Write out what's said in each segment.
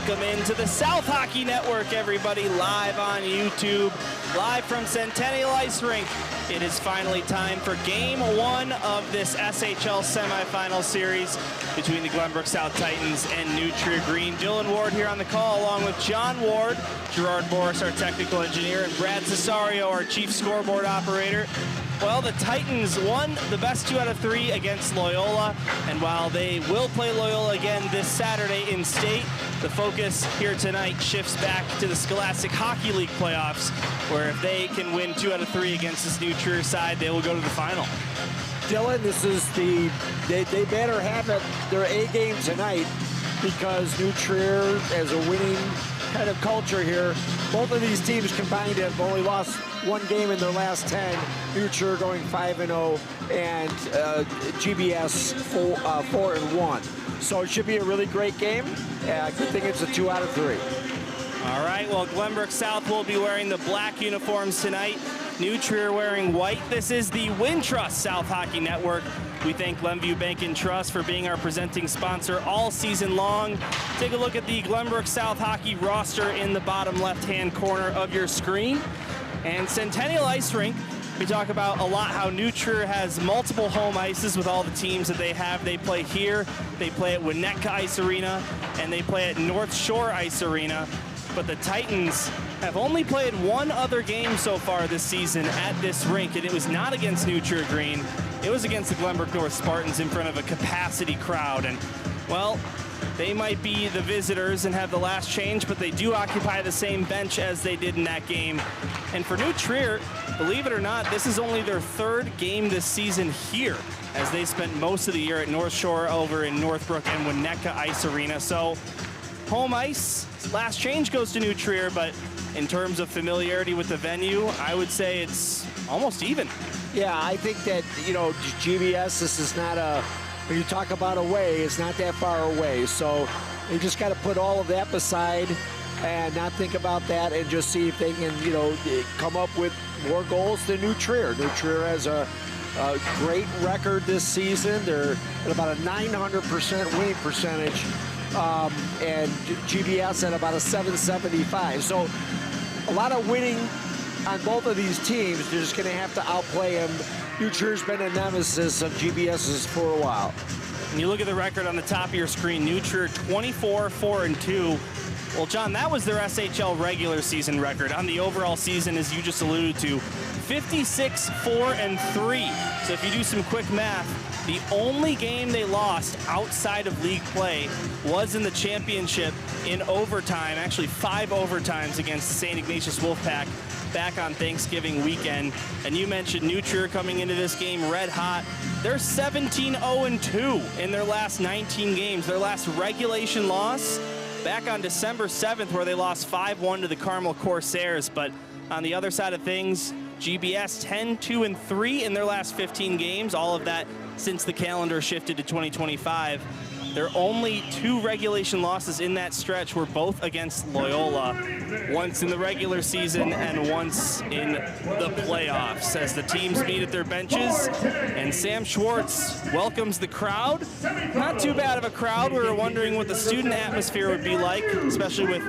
Welcome into the South Hockey Network, everybody, live on YouTube, live from Centennial Ice Rink. It is finally time for Game 1 of this SHL Semifinal series between the Glenbrook South Titans and New Trier Green. Dylan Ward here on the call, along with John Ward, Gerard Boris, our technical engineer, and Brad Cesario, our chief scoreboard operator. Well, the Titans won the best 2 out of 3 against Loyola, and while they will play Loyola again this Saturday in state, the focus here tonight shifts back to the Scholastic Hockey League playoffs, where if they can win 2 out of 3 against this New Trier side, they will go to the final. Dylan, this is they better have it their A game tonight, because New Trier has a winning kind of culture here. Both of these teams combined have only lost 1 game in their last 10. New Trier going 5-0, and GBS 4-1. So it should be a really great game. Good thing it's a 2 out of 3. All right, well, Glenbrook South will be wearing the black uniforms tonight. New Trier wearing white. This is the Wintrust South Hockey Network. We thank Glenview Bank and Trust for being our presenting sponsor all season long. Take a look at the Glenbrook South Hockey roster in the bottom left-hand corner of your screen. And Centennial Ice Rink, we talk about a lot how New Trier has multiple home ices with all the teams that they have. They play here, they play at Winnetka Ice Arena, and they play at North Shore Ice Arena. But the Titans have only played 1 other game so far this season at this rink, and it was not against New Trier Green. It was against the Glenbrook North Spartans in front of a capacity crowd. And, well, they might be the visitors and have the last change, but they do occupy the same bench as they did in that game. And for New Trier, believe it or not, this is only their 3rd game this season here, as they spent most of the year at North Shore over in Northbrook and Winnetka Ice Arena. So home ice, last change goes to New Trier, but in terms of familiarity with the venue, I would say it's almost even. Yeah, I think that, you know, GBS, this is not a, when you talk about away, it's not that far away. So you just got to put all of that beside and not think about that, and just see if they can, you know, come up with more goals than New Trier. New Trier has a great record this season. They're at about a 900% winning percentage, and GBS at about a 775. So a lot of winning on both of these teams. They're just going to have to outplay them. New Trier's been a nemesis of GBS's for a while. When you look at the record on the top of your screen, New Trier 24-4-2. Well, John, that was their SHL regular season record. On the overall season, as you just alluded to, 56-4-3. So if you do some quick math, the only game they lost outside of league play was in the championship in overtime, actually 5 overtimes against the St. Ignatius Wolfpack back on Thanksgiving weekend. And you mentioned New Trier coming into this game red hot. They're 17-0-2 in their last 19 games. Their last regulation loss back on December 7th, where they lost 5-1 to the Carmel Corsairs. But on the other side of things, GBS 10-2-3 in their last 15 games, all of that since the calendar shifted to 2025. Their only 2 regulation losses in that stretch were both against Loyola, once in the regular season and once in the playoffs, as the teams meet at their benches. And Sam Schwartz welcomes the crowd. Not too bad of a crowd. We were wondering what the student atmosphere would be like, especially with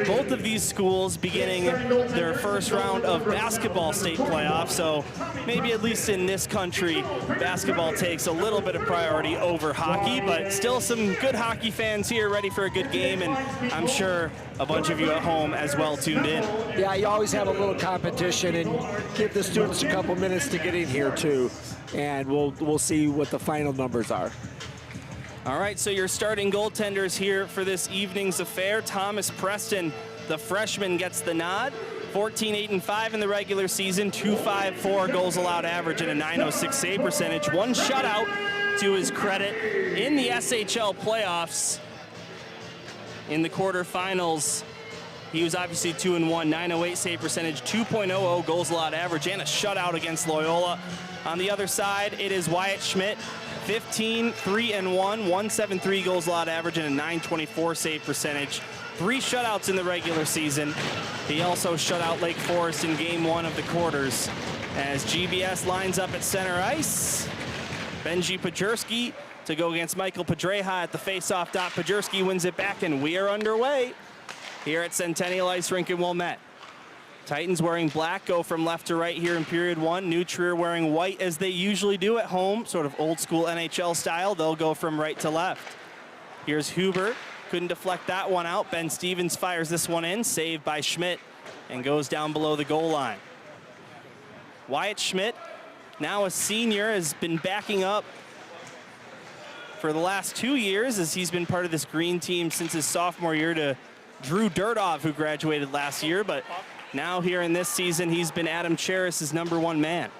both of these schools beginning their first round of basketball state playoffs. So maybe at least in this country, basketball takes a little bit of priority over hockey, but still some good hockey fans here ready for a good game, and I'm sure a bunch of you at home as well tuned in. Yeah, you always have a little competition, and give the students a couple minutes to get in here too, and we'll see what the final numbers are. All right, so your starting goaltenders here for this evening's affair. Thomas Preston, the freshman, gets the nod. 14-8-5 in the regular season, 2.54 goals allowed average, and a .906 save percentage. 1 shutout to his credit in the SHL playoffs. In the quarterfinals, he was obviously 2-1, .908 save percentage, 2.00 goals allowed average, and a shutout against Loyola. On the other side, it is Wyatt Schmidt, 15-3-1, 173 goals allowed average, and a .924 save percentage. 3 shutouts in the regular season. He also shut out Lake Forest in game 1 of the quarters. As GBS lines up at center ice, Benji Pajerski to go against Michael Pedreja at the faceoff dot. Pajerski wins it back, and we are underway. here at Centennial Ice Rink in Wilmette. Titans wearing black go from left to right here in period 1. New Trier wearing white as they usually do at home, sort of old school NHL style. They'll go from right to left. Here's Huber, couldn't deflect that one out. Ben Stevens fires this one in, saved by Schmidt, and goes down below the goal line. Wyatt Schmidt, now a senior, has been backing up for the last 2 years as he's been part of this green team since his sophomore year to Drew Durdov, who graduated last year, but now here in this season, he's been Adam Cheris's #1 man.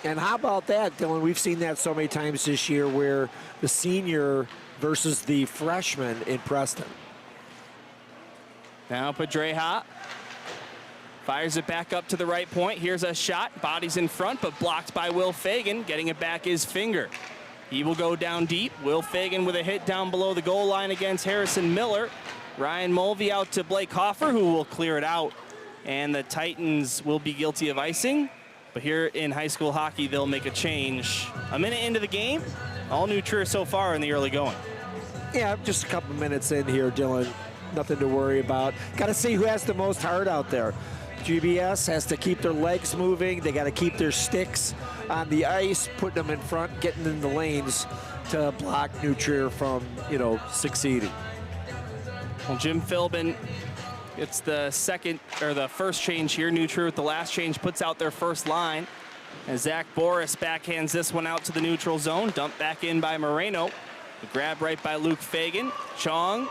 And how about that, Dylan? We've seen that so many times this year where the senior versus the freshman in Preston. Now Pedreja fires it back up to the right point. Here's a shot, bodies in front, but blocked by Will Fagan. Getting it back is Finger. He will go down deep. Will Fagan with a hit down below the goal line against Harrison Miller. Ryan Mulvey out to Blake Hoffer, who will clear it out. And the Titans will be guilty of icing. But here in high school hockey, they'll make a change. A minute into the game, all New Trier so far in the early going. Yeah, just a couple minutes in here, Dylan. Nothing to worry about. Got to see who has the most heart out there. GBS has to keep their legs moving. They got to keep their sticks on the ice, putting them in front, getting in the lanes to block New Trier from, succeeding. Well, Jim Philbin gets the first change here. New Trier with the last change puts out their first line. As Zach Boris backhands this one out to the neutral zone. Dumped back in by Moreno. The grab right by Luke Fagan. Chong,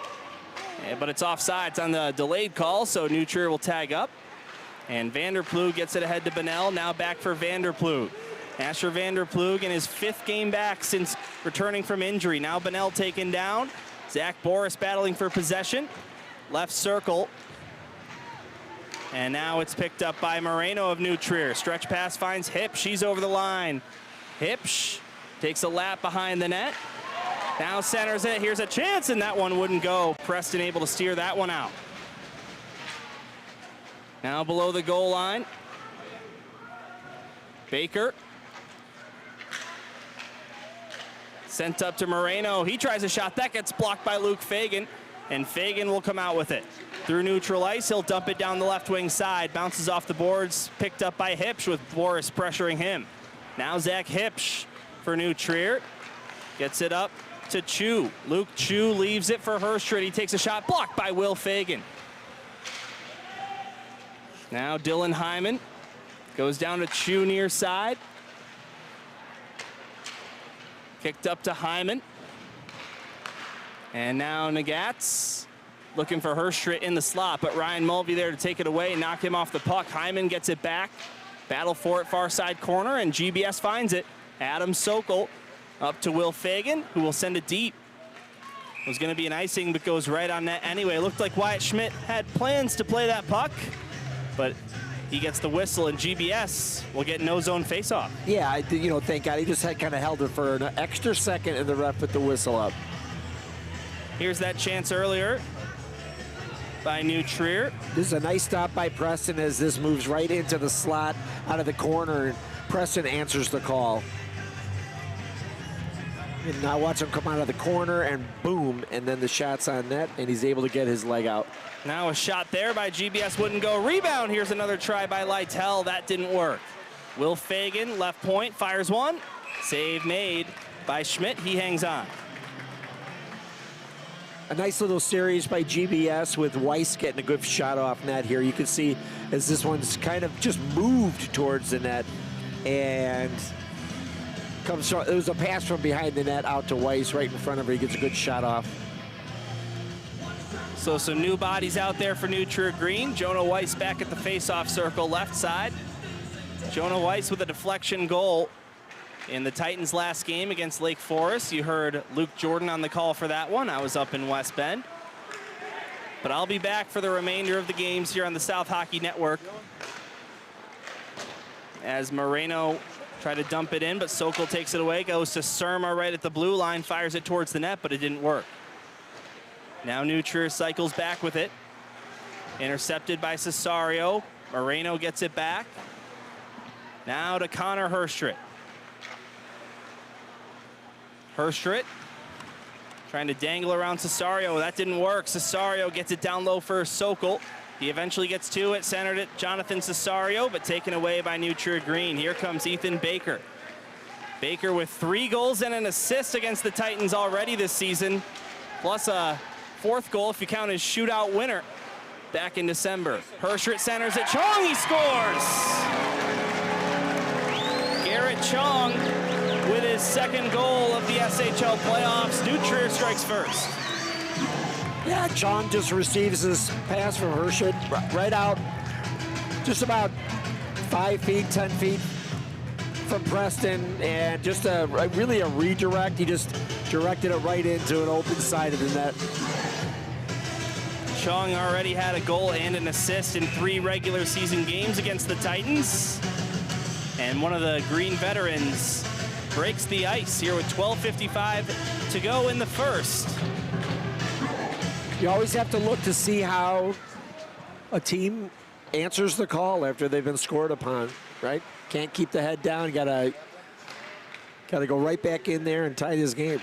but it's offside. It's on the delayed call, so New Trier will tag up. And Vanderploeg gets it ahead to Bunnell. Now back for Vanderploeg. Asher Vanderploeg in his 5th game back since returning from injury. Now Bunnell taken down. Zach Boris battling for possession. Left circle. And now it's picked up by Moreno of New Trier. Stretch pass finds Hipsch. She's over the line. Hipsch takes a lap behind the net. Now centers it. Here's a chance, and that one wouldn't go. Preston able to steer that one out. Now below the goal line. Baker. Sent up to Moreno. He tries a shot. That gets blocked by Luke Fagan, and Fagan will come out with it. Through neutral ice, he'll dump it down the left wing side. Bounces off the boards, picked up by Hipsch with Boris pressuring him. Now Zach Hipsch for New Trier. Gets it up to Chu. Luke Chu leaves it for Herstrid. He takes a shot, blocked by Will Fagan. Now Dylan Hyman goes down to Chu near side. Kicked up to Hyman. And now Nagatz looking for Herstrid in the slot, but Ryan Mulvey there to take it away and knock him off the puck. Hyman gets it back. Battle for it far side corner, and GBS finds it. Adam Sokol up to Will Fagan, who will send it deep. It was going to be an icing, but goes right on net anyway. It looked like Wyatt Schmidt had plans to play that puck, but he gets the whistle, and GBS will get no zone faceoff. Yeah, thank God. He just had kind of held it for an extra second, and the ref put the whistle up. Here's that chance earlier by New Trier. This is a nice stop by Preston as this moves right into the slot out of the corner, and Preston answers the call. And now watch him come out of the corner, and boom, and then the shot's on net, and he's able to get his leg out. Now a shot there by GBS wouldn't go. Rebound, here's another try by Lytle. That didn't work. Will Fagan, left point, fires one. Save made by Schmidt, he hangs on. A nice little series by GBS with Weiss getting a good shot off net here. You can see as this one's kind of just moved towards the net, and it was a pass from behind the net out to Weiss right in front of her. He gets a good shot off. So some new bodies out there for New Trier Green. Jonah Weiss back at the face-off circle, left side. Jonah Weiss with a deflection goal in the Titans' last game against Lake Forest. You heard Luke Jordan on the call for that one. I was up in West Bend. But I'll be back for the remainder of the games here on the South Hockey Network. As Moreno tried to dump it in, but Sokol takes it away, goes to Surma right at the blue line, fires it towards the net, but it didn't work. Now New Trier cycles back with it. Intercepted by Cesario. Moreno gets it back. Now to Connor Herstrid. Herstrid Trying to dangle around Cesario. That didn't work. Cesario gets it down low for Sokol. He eventually gets to it, centered it, Jonathan Cesario, but taken away by Nutria Green. Here comes Ethan Baker. Baker with 3 goals and an assist against the Titans already this season, plus a 4th goal if you count his shootout winner back in December. Herschert centers it, Chong, he scores! Garrett Chong with his 2nd goal of the SHL playoffs. Nutria strikes first. Yeah, Chong just receives his pass from Herschert right out, just about 5 feet, 10 feet from Preston, and just really a redirect. He just directed it right into an open side of the net. Chong already had a goal and an assist in 3 regular season games against the Titans. And one of the Green veterans breaks the ice here with 12:55 to go in the first. You always have to look to see how a team answers the call after they've been scored upon, right? Can't keep the head down. Gotta go right back in there and tie this game.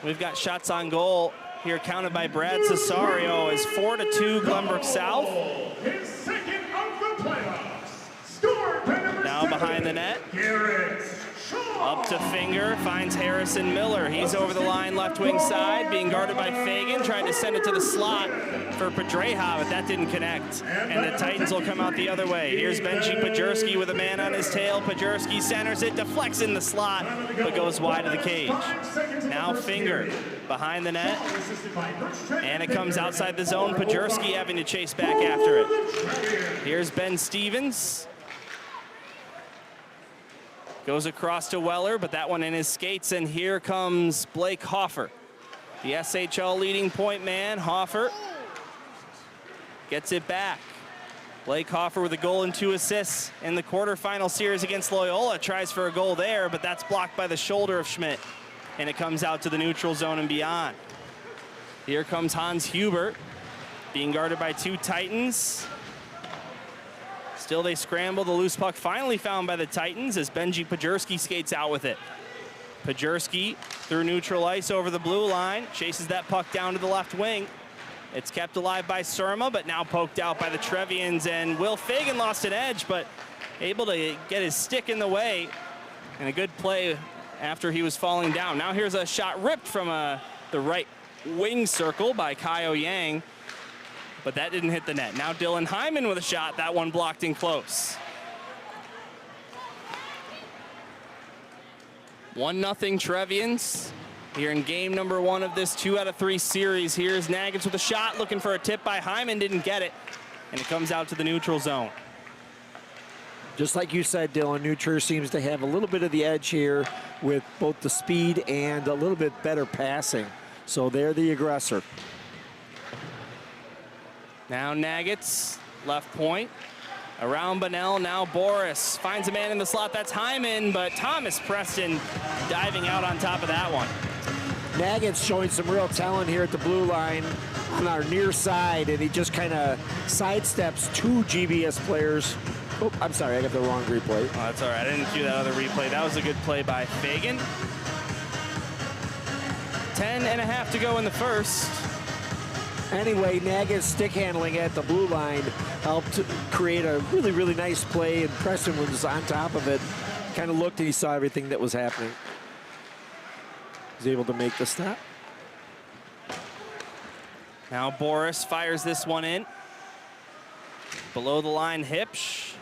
We've got shots on goal here counted by Brad Cesario as 4-2 Glenbrook South. His 2nd of the playoffs. Scored by number Now 7, behind the net. Garrett Chong. Up to Finger, finds Harrison Miller. He's over the line, left wing side, being guarded by Fagan, trying to send it to the slot for Pedreja, but that didn't connect. And the Titans will come out the other way. Here's Benji Pajerski with a man on his tail. Pajerski centers it, deflects in the slot, but goes wide of the cage. Now Finger behind the net, and it comes outside the zone. Pajerski having to chase back after it. Here's Ben Stevens. Goes across to Weller, but that one in his skates, and here comes Blake Hoffer. The SHL leading point man, Hoffer, gets it back. Blake Hoffer with a goal and 2 assists in the quarterfinal series against Loyola. Tries for a goal there, but that's blocked by the shoulder of Schmidt, and it comes out to the neutral zone and beyond. Here comes Hans Hubert, being guarded by 2 Titans. Still they scramble, the loose puck finally found by the Titans as Benji Pajerski skates out with it. Pajerski through neutral ice over the blue line, chases that puck down to the left wing. It's kept alive by Surma, but now poked out by the Trevians, and Will Fagan lost an edge, but able to get his stick in the way, and a good play after he was falling down. Now here's a shot ripped from the right wing circle by Kyle Yang, but that didn't hit the net. Now Dylan Hyman with a shot, that one blocked in close. 1-0 Trevians here in game number 1 of this 2 out of 3 series. Here's Nagitz with a shot, looking for a tip by Hyman, didn't get it, and it comes out to the neutral zone. Just like you said, Dylan, Nutria seems to have a little bit of the edge here with both the speed and a little bit better passing. So they're the aggressor. Now Nagitz, left point. Around Bunnell, now Boris. Finds a man in the slot, that's Hyman, but Thomas Preston diving out on top of that one. Nagitz showing some real talent here at the blue line on our near side, and he just kind of sidesteps 2 GBS players. Oh, I'm sorry, I got the wrong replay. Oh, that's all right, I didn't cue that other replay. That was a good play by Fagan. 10.5 to go in the first. Anyway, Nagitz stick handling at the blue line helped create a really, really nice play, and Preston was on top of it. Kind of looked and he saw everything that was happening. He was able to make the stop. Now Boris fires this one in. Below the line, Hipsch.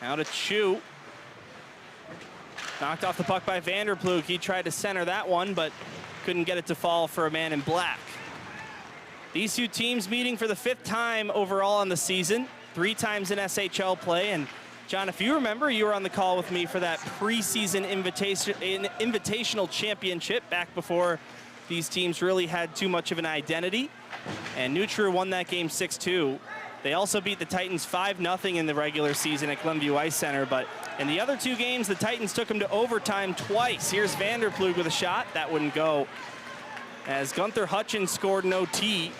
Now to Chu. Knocked off the puck by Vanderploeg. He tried to center that one, but couldn't get it to fall for a man in black. These 2 teams meeting for the 5th time overall on the season, 3 times in SHL play. And John, if you remember, you were on the call with me for that preseason invitational championship back before these teams really had too much of an identity. And Nutria won that game 6-2. They also beat the Titans 5-0 in the regular season at Glenview Ice Center. But in the other 2 games, the Titans took them to overtime twice. Here's Vanderploeg with a shot. That wouldn't go, as Gunther Hutchins scored an OT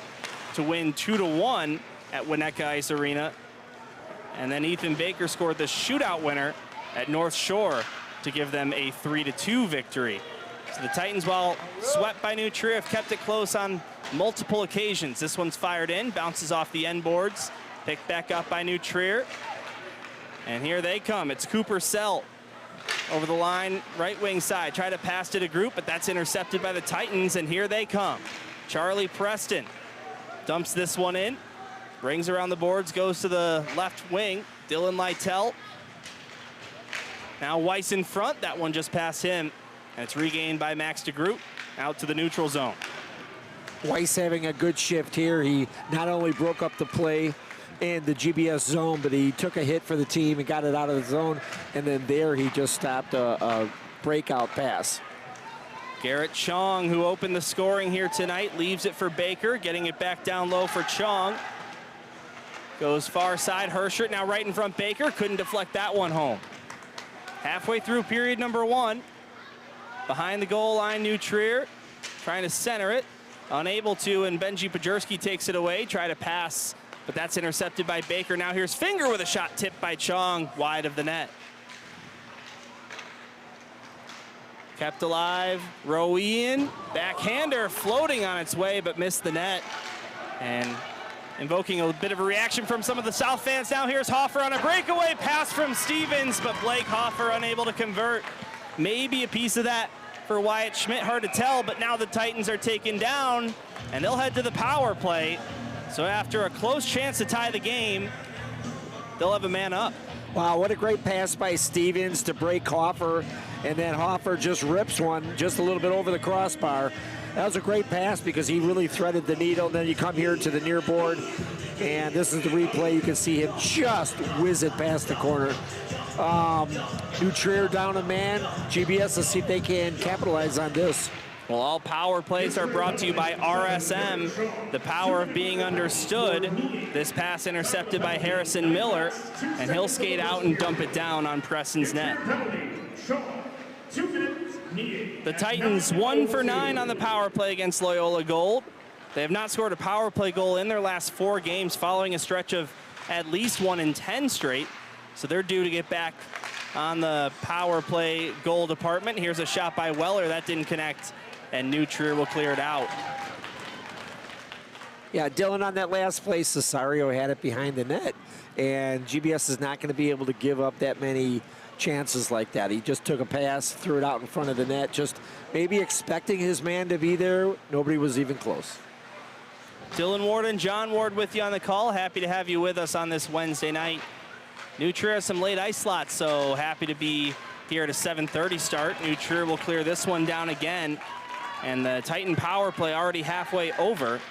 to win 2-1 at Winnetka Ice Arena. And then Ethan Baker scored the shootout winner at North Shore to give them a 3-2 victory. So the Titans, while swept by New Trier, have kept it close on multiple occasions. This one's fired in, bounces off the end boards, picked back up by New Trier. And here they come. It's Cooper Sell over the line, right wing side. Try to pass to the group, but that's intercepted by the Titans, and here they come. Charlie Preston dumps this one in, rings around the boards, goes to the left wing. Dylan Lytell. Now Weiss in front. That one just past him, and it's regained by Max DeGroot out to the neutral zone. Weiss having a good shift here. He not only broke up the play in the GBS zone, but he took a hit for the team and got it out of the zone, and then there he just stopped a breakout pass. Garrett Chong, who opened the scoring here tonight, leaves it for Baker, getting it back down low for Chong. Goes far side, Herschert now right in front Baker, couldn't deflect that one home. Halfway through period number 1, behind the goal line, New Trier, trying to center it, unable to, and Benji Pajerski takes it away, try to pass, but that's intercepted by Baker. Now here's Finger with a shot tipped by Chong, wide of the net. Kept alive, Rowian, backhander floating on its way, but missed the net. And invoking a bit of a reaction from some of the South fans. Now here's Hoffer on a breakaway pass from Stevens, but Blake Hoffer unable to convert. Maybe a piece of that for Wyatt Schmidt, hard to tell, but now the Titans are taken down, and they'll head to the power play. So after a close chance to tie the game, they'll have a man up. Wow, what a great pass by Stevens to break Hoffer, and then Hoffer just rips one just a little bit over the crossbar. That was a great pass because he really threaded the needle. Then you come here to the near board, and this is the replay. You can see him just whiz it past the corner. New Trier down a man. GBS, let's see if they can capitalize on this. Well, all power plays are brought to you by RSM, the power of being understood. This pass intercepted by Harrison Miller, and he'll skate out and dump it down on Preston's net. The Titans 1 for 9 on the power play against Loyola Gold. They have not scored a power play goal in their last 4 games following a stretch of at least 1 in 10 straight. So they're due to get back on the power play goal department. Here's a shot by Weller, that didn't connect, and New Trier will clear it out. Yeah, Dylan, on that last play, Cesario had it behind the net, and GBS is not going to be able to give up that many chances like that. He just took a pass, threw it out in front of the net, just maybe expecting his man to be there. Nobody was even close. Dylan Ward and John Ward with you on the call. Happy to have you with us on this Wednesday night. New Trier has some late ice slots, so happy to be here at a 7:30 start. New Trier will clear this one down again, and the Titan power play already halfway over.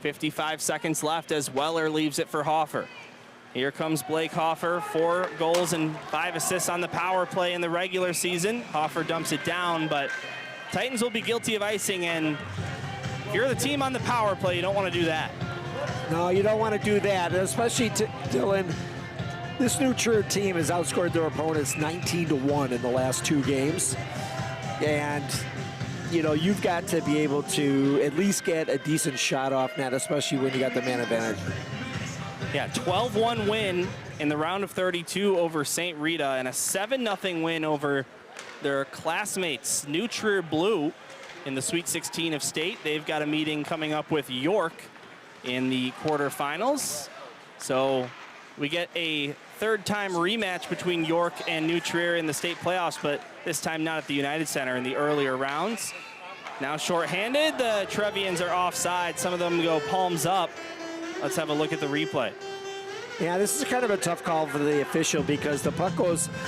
55 seconds left as Weller leaves it for Hoffer. Here comes Blake Hoffer, 4 goals and 5 assists on the power play in the regular season. Hoffer dumps it down, but Titans will be guilty of icing, and if you're the team on the power play, you don't want to do that. No, you don't want to do that, especially Dylan. This New Trier team has outscored their opponents 19-1 in the last 2 games. And, you know, you've got to be able to at least get a decent shot off net, especially when you got the man advantage. Yeah, 12-1 win in the round of 32 over St. Rita, and a 7-0 win over their classmates, New Trier Blue, in the Sweet 16 of state. They've got a meeting coming up with York in the quarterfinals. So we get a 3rd-time rematch between York and New Trier in the state playoffs, but this time not at the United Center in the earlier rounds. Now shorthanded, the Trevians are offside. Some of them go palms up. Let's have a look at the replay. Yeah, this is kind of a tough call for the official because the puck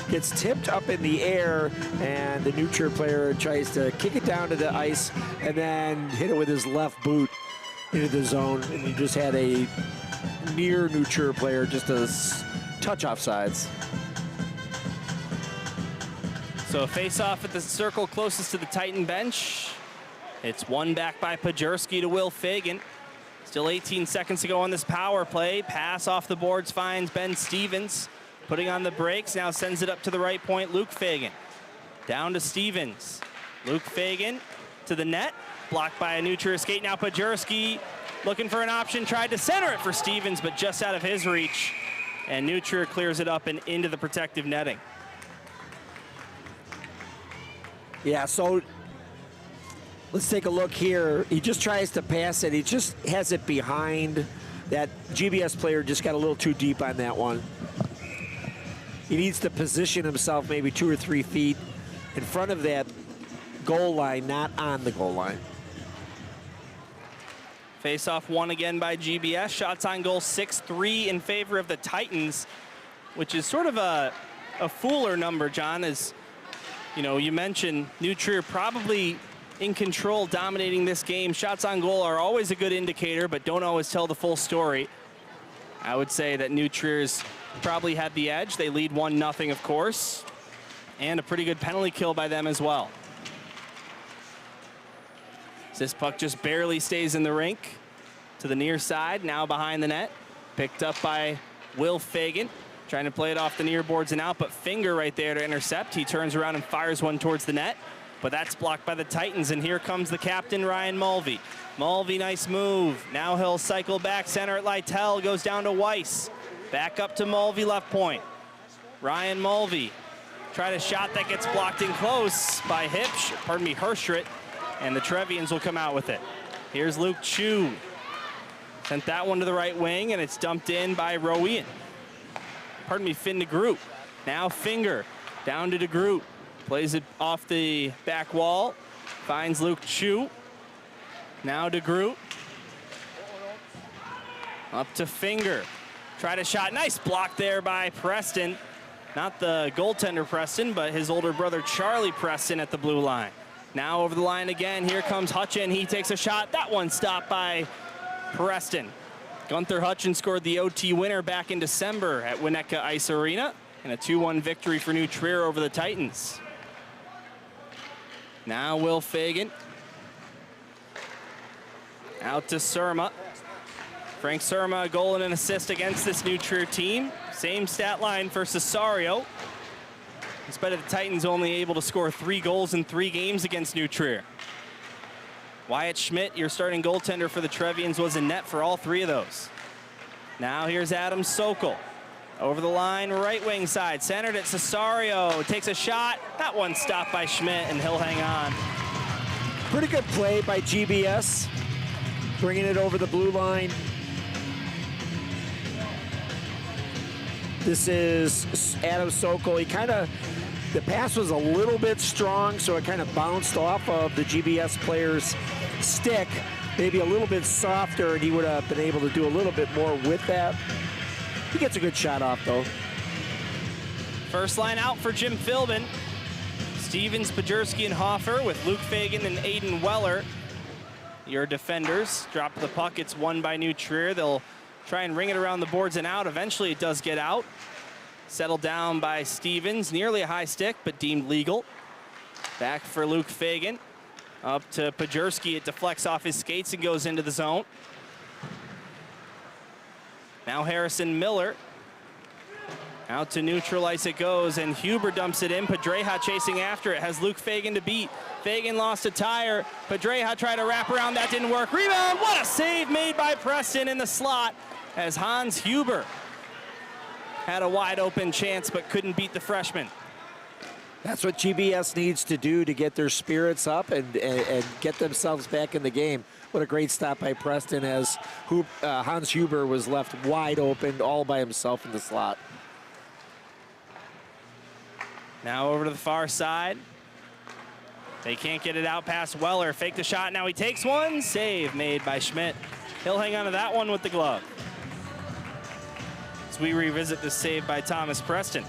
gets tipped up in the air, and the New Trier player tries to kick it down to the ice and then hit it with his left boot into the zone, and you just had a near New Trier player just a touch offsides. So face-off at the circle closest to the Titan bench. It's won back by Pajerski to Will Fagan. Still 18 seconds to go on this power play. Pass off the boards finds Ben Stevens. Putting on the brakes, now sends it up to the right point, Luke Fagan. Down to Stevens. Luke Fagan to the net. Blocked by a New Trier skate. Now Pajerski looking for an option. Tried to center it for Stevens, but just out of his reach. And New Trier clears it up and into the protective netting. Yeah, so let's take a look here. He just tries to pass it. He just has it behind. That GBS player just got a little too deep on that one. He needs to position himself maybe 2 or 3 feet in front of that goal line, not on the goal line. Face-off won again by GBS. Shots on goal 6-3 in favor of the Titans, which is sort of a fooler number, John, as you know, you mentioned New Trier probably in control, dominating this game. Shots on goal are always a good indicator, but don't always tell the full story. I would say that New Trier's probably had the edge. They lead 1-0, of course, and a pretty good penalty kill by them as well. This puck just barely stays in the rink to the near side, now behind the net. Picked up by Will Fagan, trying to play it off the near boards and out, but finger right there to intercept. He turns around and fires one towards the net, but that's blocked by the Titans, and here comes the captain, Ryan Mulvey. Mulvey, nice move. Now he'll cycle back center at Lytle, goes down to Weiss. Back up to Mulvey, left point. Ryan Mulvey, tried a shot that gets blocked in close by Herstrit, and the Trevians will come out with it. Here's Luke Chu. Sent that one to the right wing, and it's dumped in by Finn DeGroot. Now Finger, down to DeGroot. Plays it off the back wall, finds Luke Chu. Now DeGroot. Up to Finger. Tried a shot, nice block there by Preston. Not the goaltender Preston, but his older brother Charlie Preston at the blue line. Now over the line again, here comes Hutchin. He takes a shot, that one stopped by Preston. Gunther Hutchin scored the OT winner back in December at Winnetka Ice Arena, and a 2-1 victory for New Trier over the Titans. Now Will Fagan. Out to Surma. Frank Surma, a goal and an assist against this New Trier team. Same stat line for Cesario. In spite of the Titans only able to score 3 goals in 3 games against New Trier. Wyatt Schmidt, your starting goaltender for the Trevians, was in net for all 3 of those. Now here's Adam Sokol. Over the line, right wing side, centered at Cesario. Takes a shot, that one stopped by Schmidt, and he'll hang on. Pretty good play by GBS, bringing it over the blue line. This is Adam Sokol. The pass was a little bit strong, so it kind of bounced off of the GBS player's stick. Maybe a little bit softer, and he would have been able to do a little bit more with that. He gets a good shot off, though. First line out for Jim Philbin. Stevens, Pajerski, and Hoffer with Luke Fagan and Aiden Weller. Your defenders drop the puck. It's won by New Trier. They'll try and ring it around the boards and out. Eventually, it does get out. Settled down by Stevens. Nearly a high stick, but deemed legal. Back for Luke Fagan. Up to Pajerski. It deflects off his skates and goes into the zone. Now Harrison Miller. Out to neutral ice it goes, and Huber dumps it in. Pedreja chasing after it. Has Luke Fagan to beat. Fagan lost a tire. Pedreja tried to wrap around. That didn't work. Rebound. What a save made by Preston in the slot as Hans Huber had a wide open chance but couldn't beat the freshman. That's what GBS needs to do to get their spirits up and get themselves back in the game. What a great stop by Preston as Hans Huber was left wide open all by himself in the slot. Now over to the far side. They can't get it out past Weller. Fake the shot. Now he takes one. Save made by Schmidt. He'll hang on to that one with the glove. As we revisit the save by Thomas Preston.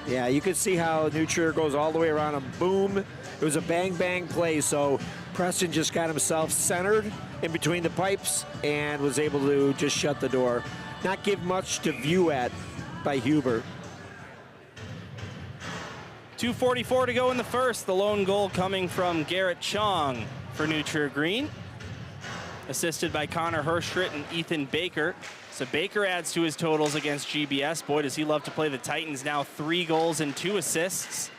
Yeah, you can see how New Trier goes all the way around him. Boom. It was a bang-bang play, so Preston just got himself centered in between the pipes and was able to just shut the door. Not give much to view at by Huber. 2:44 to go in the first. The lone goal coming from Garrett Chong for New Trier Green. Assisted by Connor Herstrit and Ethan Baker. So Baker adds to his totals against GBS. Boy, does he love to play the Titans. Now 3 goals and 2 assists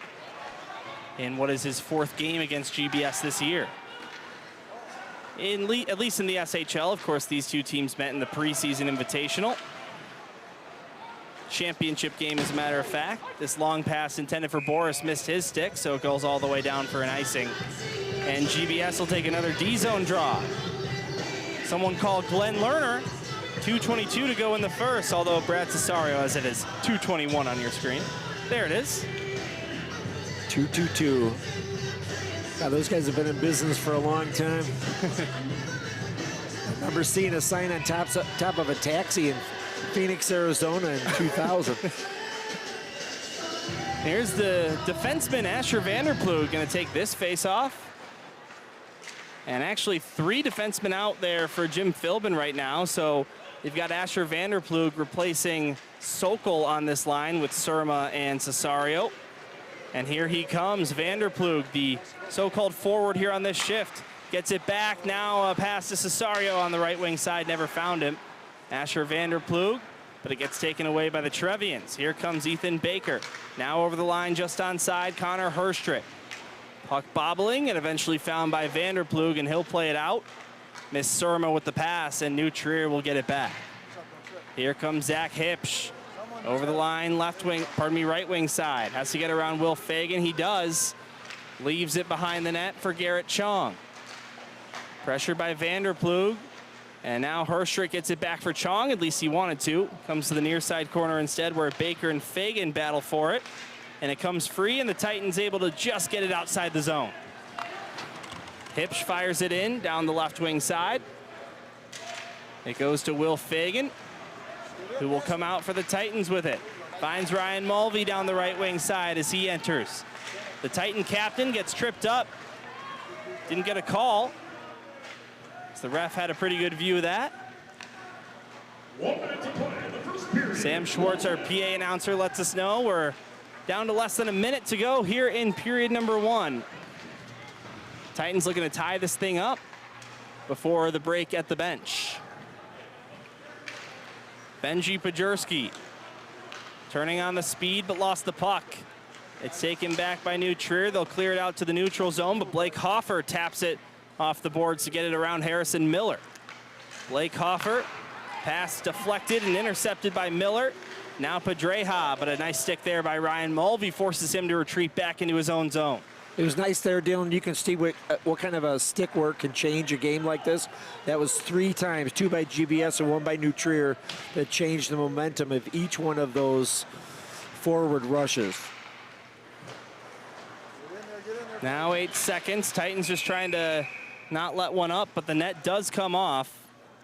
in what is his 4th game against GBS this year. At least in the SHL, of course, these two teams met in the preseason invitational. championship game, as a matter of fact. This long pass intended for Boris missed his stick, so it goes all the way down for an icing. And GBS will take another D-zone draw. Someone called Glenn Lerner. 2:22 to go in the first, although Brad Cesario has it as 2:21 on your screen. There it is. 2-2-2. God, those guys have been in business for a long time. I remember seeing a sign on top of a taxi in Phoenix, Arizona in 2000. Here's the defenseman, Asher Vanderploeg, going to take this face-off. And actually 3 defensemen out there for Jim Philbin right now. So you've got Asher Vanderploeg replacing Sokol on this line with Surma and Cesario. And here he comes, Vanderploeg, the so-called forward here on this shift. Gets it back, now a pass to Cesario on the right wing side, never found him. Asher Vanderploeg, but it gets taken away by the Trevians. Here comes Ethan Baker. Now over the line, just onside, Connor Herstrick. Puck bobbling and eventually found by Vanderploeg, and he'll play it out. Miss Surma with the pass, and New Trier will get it back. Here comes Zach Hipsch. Over the line, right wing side. Has to get around Will Fagan, he does. Leaves it behind the net for Garrett Chong. Pressured by Vanderploeg. And now Herstrick gets it back for Chong, at least he wanted to. Comes to the near side corner instead, where Baker and Fagan battle for it. And it comes free, and the Titans able to just get it outside the zone. Hipsch fires it in down the left wing side. It goes to Will Fagan, who will come out for the Titans with it. Finds Ryan Mulvey down the right wing side as he enters. The Titan captain gets tripped up. Didn't get a call. So the ref had a pretty good view of that. 1 minute to play in the first period. Sam Schwartz, our PA announcer, lets us know we're down to less than a minute to go here in period number 1. Titans looking to tie this thing up before the break at the bench. Benji Pajurski turning on the speed, but lost the puck. It's taken back by New Trier. They'll clear it out to the neutral zone, but Blake Hoffer taps it off the boards to get it around Harrison Miller. Blake Hoffer, pass deflected and intercepted by Miller. Now Padreja, but a nice stick there by Ryan Mulvey forces him to retreat back into his own zone. It was nice there, Dylan. You can see what kind of a stick work can change a game like this. That was 3 times, 2 by GBS and 1 by New Trier, that changed the momentum of each one of those forward rushes. Now 8 seconds. Titans just trying to not let one up, but the net does come off.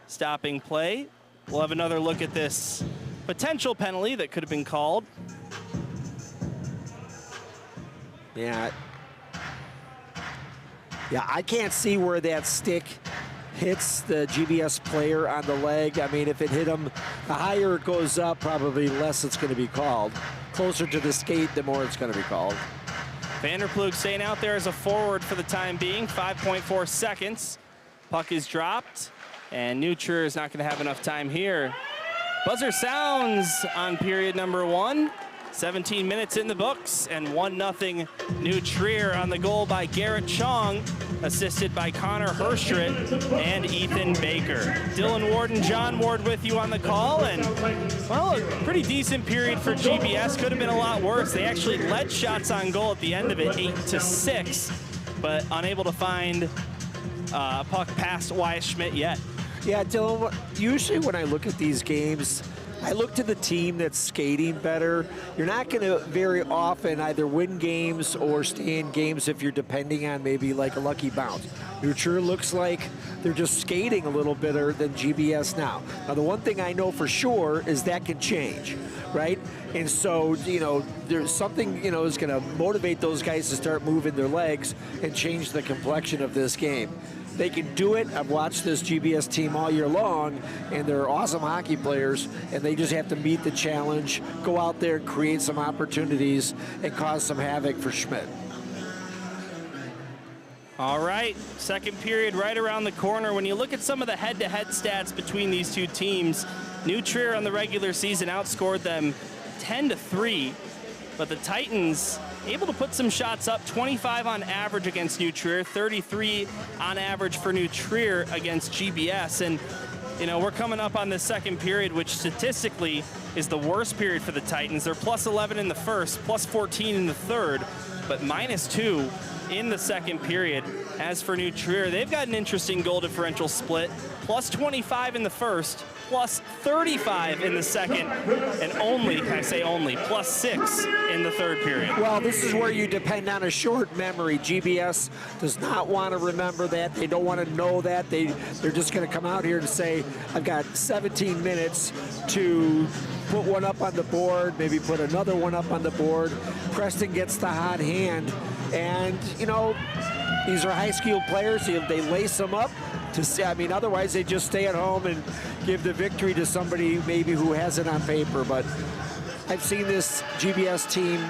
Stopping play. We'll have another look at this potential penalty that could have been called. Yeah, I can't see where that stick hits the GBS player on the leg. I mean, if it hit him, the higher it goes up, probably less it's going to be called. Closer to the skate, the more it's going to be called. Vanderploeg staying out there as a forward for the time being. 5.4 seconds. Puck is dropped, and New Trier is not going to have enough time here. Buzzer sounds on period number 1. 17 minutes in the books, and 1-0 New Trier on the goal by Garrett Chong, assisted by Connor Herstrick and Ethan Baker. Dylan Ward and John Ward with you on the call, and, well, a pretty decent period for GBS. Could have been a lot worse. They actually led shots on goal at the end of it, 8-6, but unable to find a puck past Wyatt Schmidt yet. Yeah, Dylan, usually when I look at these games, I look to the team that's skating better. You're not going to very often either win games or stay in games if you're depending on maybe like a lucky bounce. New Trier looks like they're just skating a little better than GBS now. Now, the one thing I know for sure is that can change, right? And so, you know, there's something, you know, is going to motivate those guys to start moving their legs and change the complexion of this game. They can do it. I've watched this GBS team all year long, and they're awesome hockey players, and they just have to meet the challenge, go out there and create some opportunities and cause some havoc for Schmidt. All right, second period right around the corner. When you look at some of the head-to-head stats between these two teams, New Trier on the regular season outscored them 10-3, but the Titans able to put some shots up, 25 on average against New Trier, 33 on average for New Trier against GBS. And, you know, we're coming up on the second period, which statistically is the worst period for the Titans. They're plus 11 in the first, plus 14 in the third, but minus 2 in the second period. As for New Trier, they've got an interesting goal differential split. Plus 25 in the first, plus 35 in the second, and only, I say only, plus 6 in the third period. Well, this is where you depend on a short memory. GBS does not want to remember that. They don't want to know that. They're just going to come out here and say, I've got 17 minutes to put one up on the board, maybe put another one up on the board. Preston gets the hot hand, and, you know, these are high-skilled players. They lace them up to see. I mean, otherwise they just stay at home and give the victory to somebody maybe who has it on paper. But I've seen this GBS team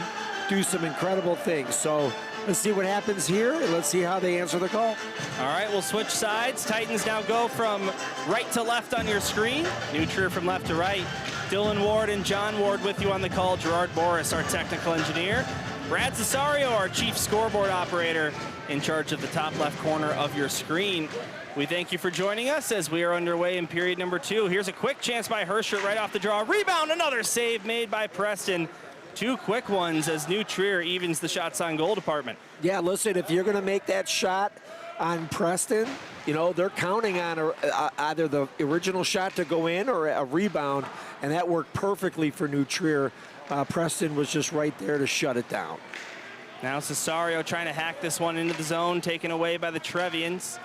do some incredible things. So let's see what happens here, and let's see how they answer the call. All right, we'll switch sides. Titans now go from right to left on your screen. New Trier from left to right. Dylan Ward and John Ward with you on the call. Gerard Boris, our technical engineer. Brad Cesario, our chief scoreboard operator, in charge of the top left corner of your screen. We thank you for joining us as we are underway in period number 2. Here's a quick chance by Herschert right off the draw. Rebound, another save made by Preston. 2 quick ones as New Trier evens the shots on goal department. Yeah, listen, if you're going to make that shot on Preston, you know, they're counting on either the original shot to go in or a rebound, and that worked perfectly for New Trier. Preston was just right there to shut it down. Now Cesario trying to hack this one into the zone, taken away by the Trevians.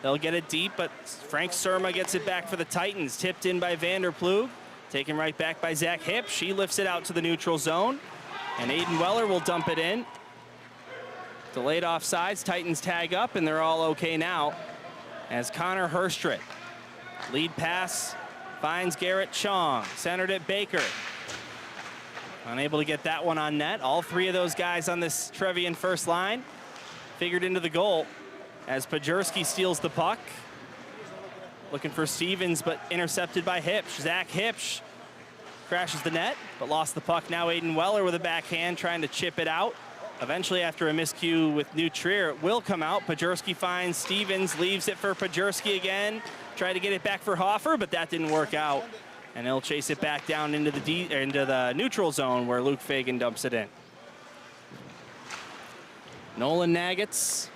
They'll get it deep, but Frank Surma gets it back for the Titans. Tipped in by Vanderplug, taken right back by Zach Hipp. She lifts it out to the neutral zone, and Aiden Weller will dump it in. Delayed offsides, Titans tag up, and they're all okay now. As Connor Herschert, lead pass, finds Garrett Chong, centered at Baker. Unable to get that one on net. All 3 of those guys on this Trevian first line figured into the goal as Pajerski steals the puck. Looking for Stevens, but intercepted by Hipsch. Zach Hipsch crashes the net, but lost the puck. Now Aiden Weller with a backhand trying to chip it out. Eventually, after a miscue with New Trier, it will come out. Pajerski finds Stevens, leaves it for Pajerski again. Tried to get it back for Hoffer, but that didn't work out. And he'll chase it back down into the neutral zone where Luke Fagan dumps it in. Nolan Nagitz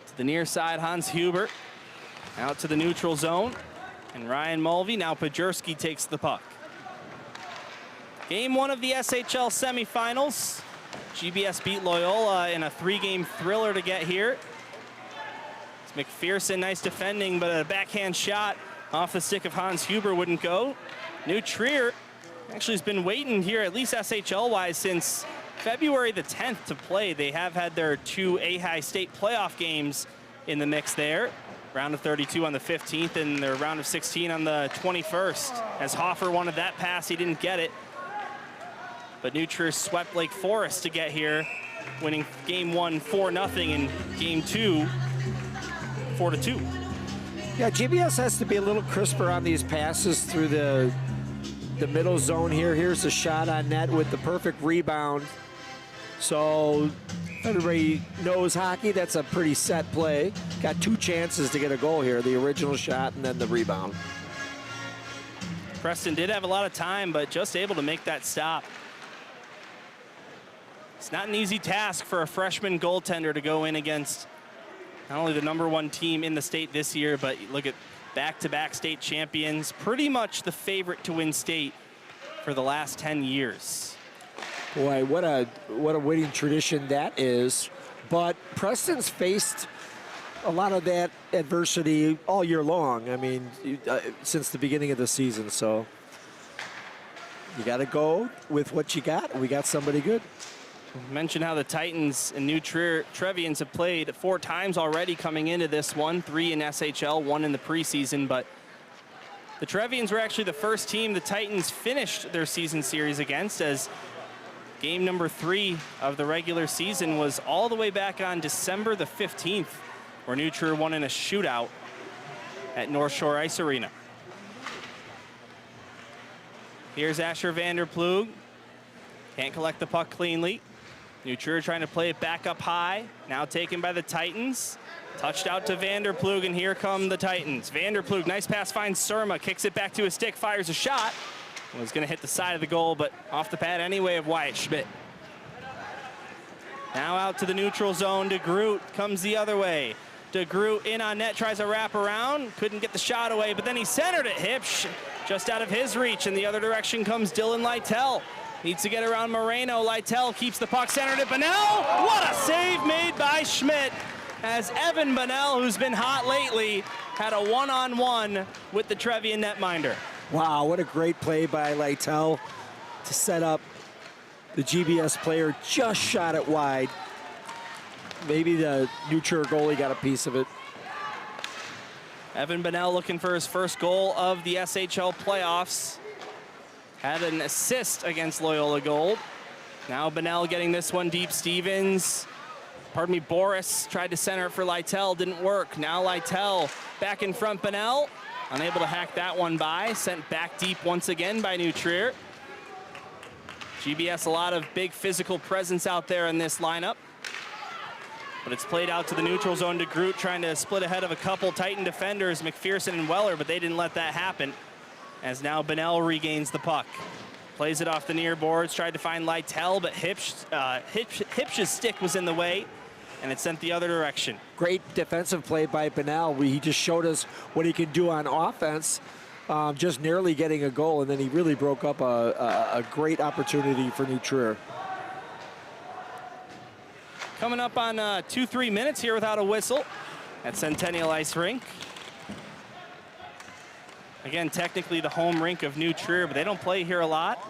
to the near side, Hans Hubert out to the neutral zone. And Ryan Mulvey, now Pajerski takes the puck. Game 1 of the SHL semifinals. GBS beat Loyola in a 3-game thriller to get here. It's McPherson, nice defending, but a backhand shot off the stick of Hans Huber wouldn't go. New Trier actually has been waiting here, at least SHL-wise, since February the 10th to play. They have had their 2 A-High State playoff games in the mix there. Round of 32 on the 15th and their round of 16 on the 21st. As Hoffer wanted that pass, he didn't get it. But New Trier swept Lake Forest to get here, winning game 1 4-0 and game 2 4-2. Yeah, GBS has to be a little crisper on these passes through the middle zone here. Here's a shot on net with the perfect rebound. So everybody knows hockey. That's a pretty set play. Got 2 chances to get a goal here, the original shot and then the rebound. Preston did have a lot of time, but just able to make that stop. It's not an easy task for a freshman goaltender to go in against not only the #1 team in the state this year, but look at back-to-back state champions, pretty much the favorite to win state for the last 10 years. Boy, what a winning tradition that is. But Preston's faced a lot of that adversity all year long. I mean, since the beginning of the season. So you got to go with what you got. We got somebody good. Mentioned how the Titans and New Trevians have played 4 times already coming into this one, 3 in SHL, 1 in the preseason, but the Trevians were actually the first team the Titans finished their season series against, as game number 3 of the regular season was all the way back on December the 15th, where New Trier won in a shootout at North Shore Ice Arena. Here's Asher Vanderplug. Can't collect the puck cleanly. New Trier trying to play it back up high. Now taken by the Titans. Touched out to Vanderplug, and here come the Titans. Vanderplug, nice pass, finds Surma, kicks it back to his stick, fires a shot. Was going to hit the side of the goal, but off the pad anyway of Wyatt Schmidt. Now out to the neutral zone. DeGroot comes the other way. DeGroot in on net, tries a wrap around. Couldn't get the shot away, but then he centered it. Hipsch just out of his reach. In the other direction comes Dylan Lytell. Needs to get around Moreno. Lytell keeps the puck centered at Bunnell. What a save made by Schmidt, as Evan Bunnell, who's been hot lately, had a one-on-one with the Trevian netminder. Wow, what a great play by Lytell to set up the GBS player. Just shot it wide. Maybe the New Trier goalie got a piece of it. Evan Bunnell looking for his first goal of the SHL playoffs. Had an assist against Loyola Gold. Now Bunnell getting this one deep. Boris tried to center it for Lytell, didn't work. Now Lytell back in front. Bunnell unable to hack that one by. Sent back deep once again by New Trier. GBS, a lot of big physical presence out there in this lineup. But it's played out to the neutral zone. DeGroot trying to split ahead of a couple Titan defenders, McPherson and Weller, but they didn't let that happen. As now Bunnell regains the puck. Plays it off the near boards, tried to find Lytell, but Hipsch's stick was in the way, and it sent the other direction. Great defensive play by Bunnell. He just showed us what he can do on offense, just nearly getting a goal, and then he really broke up a great opportunity for New Trier. Coming up on 2-3 minutes here without a whistle at Centennial Ice Rink. Again, technically the home rink of New Trier, but they don't play here a lot.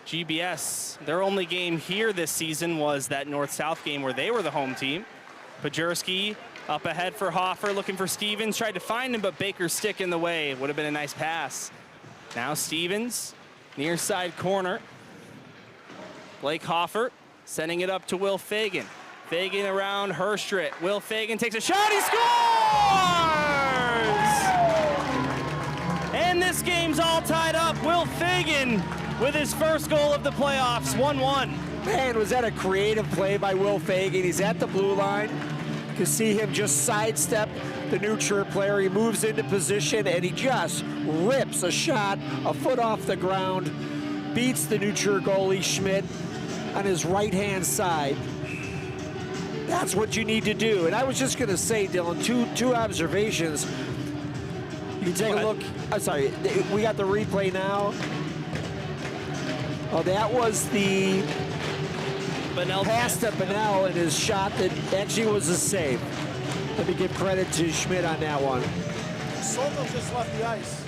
GBS, their only game here this season was that North-South game where they were the home team. Pajerski up ahead for Hoffer, looking for Stevens, tried to find him, but Baker's stick in the way. Would have been a nice pass. Now Stevens, near side corner. Blake Hoffer sending it up to Will Fagan. Fagan around Herstrit. Will Fagan takes a shot, he scores! And this game's all tied up. Will Fagan with his first goal of the playoffs, 1-1. Man, was that a creative play by Will Fagan. He's at the blue line. You can see him just sidestep the New Trier player. He moves into position, and he just rips a shot a foot off the ground, beats the New Trier goalie, Schmidt, on his right-hand side. That's what you need to do. And I was just going to say, Dylan, two observations. You can take a look. I'm sorry, we got the replay now. Oh, that was the pass to Bunnell and his shot that actually was a save. Let me give credit to Schmidt on that one. Sokol just left the ice.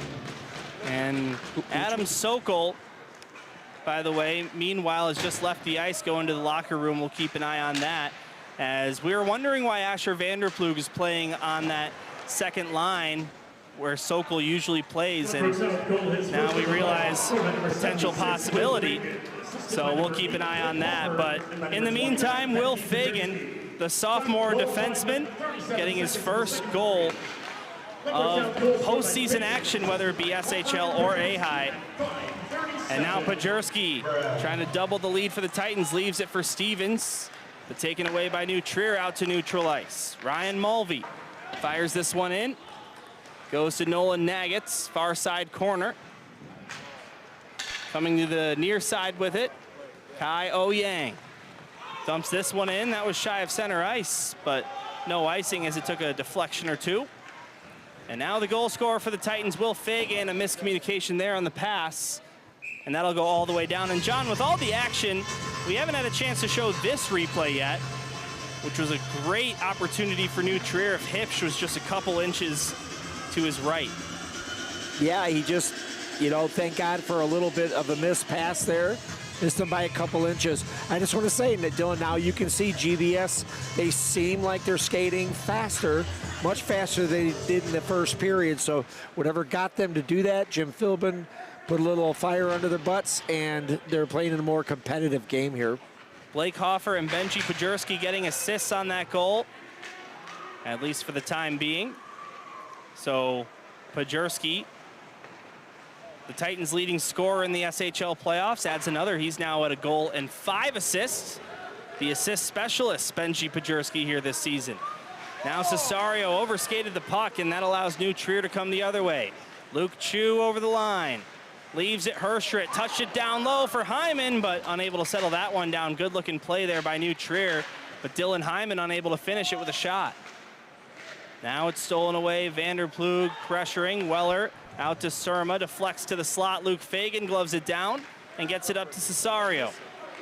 And Adam Sokol, by the way, meanwhile, has just left the ice, going to the locker room. We'll keep an eye on that, as we were wondering why Asher Vanderploeg is playing on that second line where Sokol usually plays, and now we realize potential possibility. So we'll keep an eye on that. But in the meantime, Will Fagan, the sophomore defenseman, getting his first goal of postseason action, whether it be SHL or A-High. And now Pajerski trying to double the lead for the Titans, leaves it for Stevens, but taken away by New Trier out to neutral ice. Ryan Mulvey fires this one in. Goes to Nolan Nagats, far side corner. Coming to the near side with it, Kai O-Yang. Dumps this one in. That was shy of center ice, but no icing as it took a deflection or two. And now the goal scorer for the Titans, Will Fagan, a miscommunication there on the pass. And that'll go all the way down. And John, with all the action, we haven't had a chance to show this replay yet, which was a great opportunity for New Trier if Hipsch was just a couple inches to his right. Yeah, he just, you know, thank God for a little bit of a missed pass there. Missed him by a couple inches. I just want to say that, Dylan, now you can see GBS, they seem like they're skating faster, much faster than they did in the first period. So whatever got them to do that, Jim Philbin put a little fire under their butts, and they're playing in a more competitive game here. Blake Hoffer and Benji Pajerski getting assists on that goal, at least for the time being. So Pajerski, the Titans' leading scorer in the SHL playoffs, adds another. He's now at a goal and 5 assists. The assist specialist, Benji Pajerski, here this season. Now Cesario overskated the puck, and that allows New Trier to come the other way. Luke Chu over the line. Leaves it Herstrit, touched it down low for Hyman, but unable to settle that one down. Good looking play there by New Trier, but Dylan Hyman unable to finish it with a shot. Now it's stolen away, Vanderplug pressuring, Weller out to Surma, deflects to the slot, Luke Fagan gloves it down and gets it up to Cesario.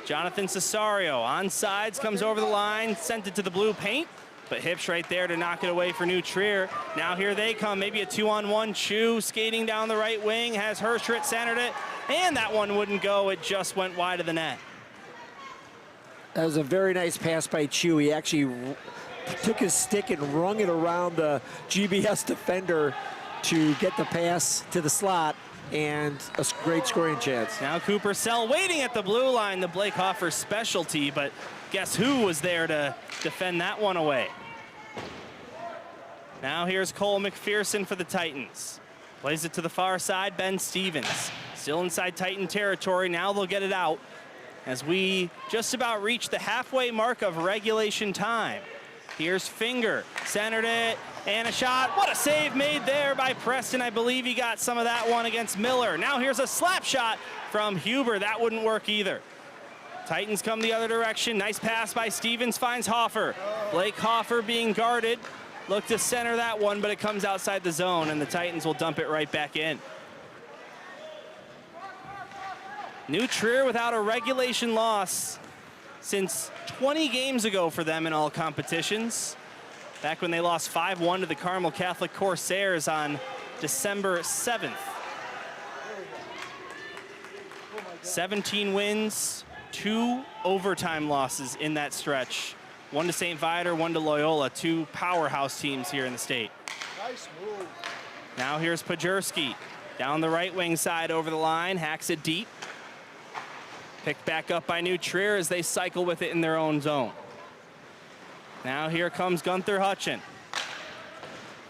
Jonathan Cesario on sides, comes over the line, sent it to the blue paint, but Hipsch right there to knock it away for New Trier. Now here they come, maybe a 2-on-1. Chu skating down the right wing, has Herstrit centered it, and that one wouldn't go. It just went wide of the net. That was a very nice pass by Chu. He actually took his stick and rung it around the GBS defender to get the pass to the slot, and a great scoring chance. Now Cooper Sell waiting at the blue line, the Blake Hoffer specialty, but guess who was there to defend that one away? Now here's Cole McPherson for the Titans. Plays it to the far side, Ben Stevens. Still inside Titan territory, now they'll get it out as we just about reach the halfway mark of regulation time. Here's Finger, centered it, and a shot. What a save made there by Preston. I believe he got some of that one against Miller. Now here's a slap shot from Huber. That wouldn't work either. Titans come the other direction. Nice pass by Stevens, finds Hoffer. Blake Hoffer being guarded. Look to center that one, but it comes outside the zone, and the Titans will dump it right back in. New Trier without a regulation loss since 20 games ago for them in all competitions. Back when they lost 5-1 to the Carmel Catholic Corsairs on December 7th. 17 wins, 2 overtime losses in that stretch. 1 to St. Viator, 1 to Loyola, 2 powerhouse teams here in the state. Nice move. Now here's Pajerski, down the right wing side over the line, hacks it deep. Picked back up by New Trier as they cycle with it in their own zone. Now here comes Gunther Hutchin.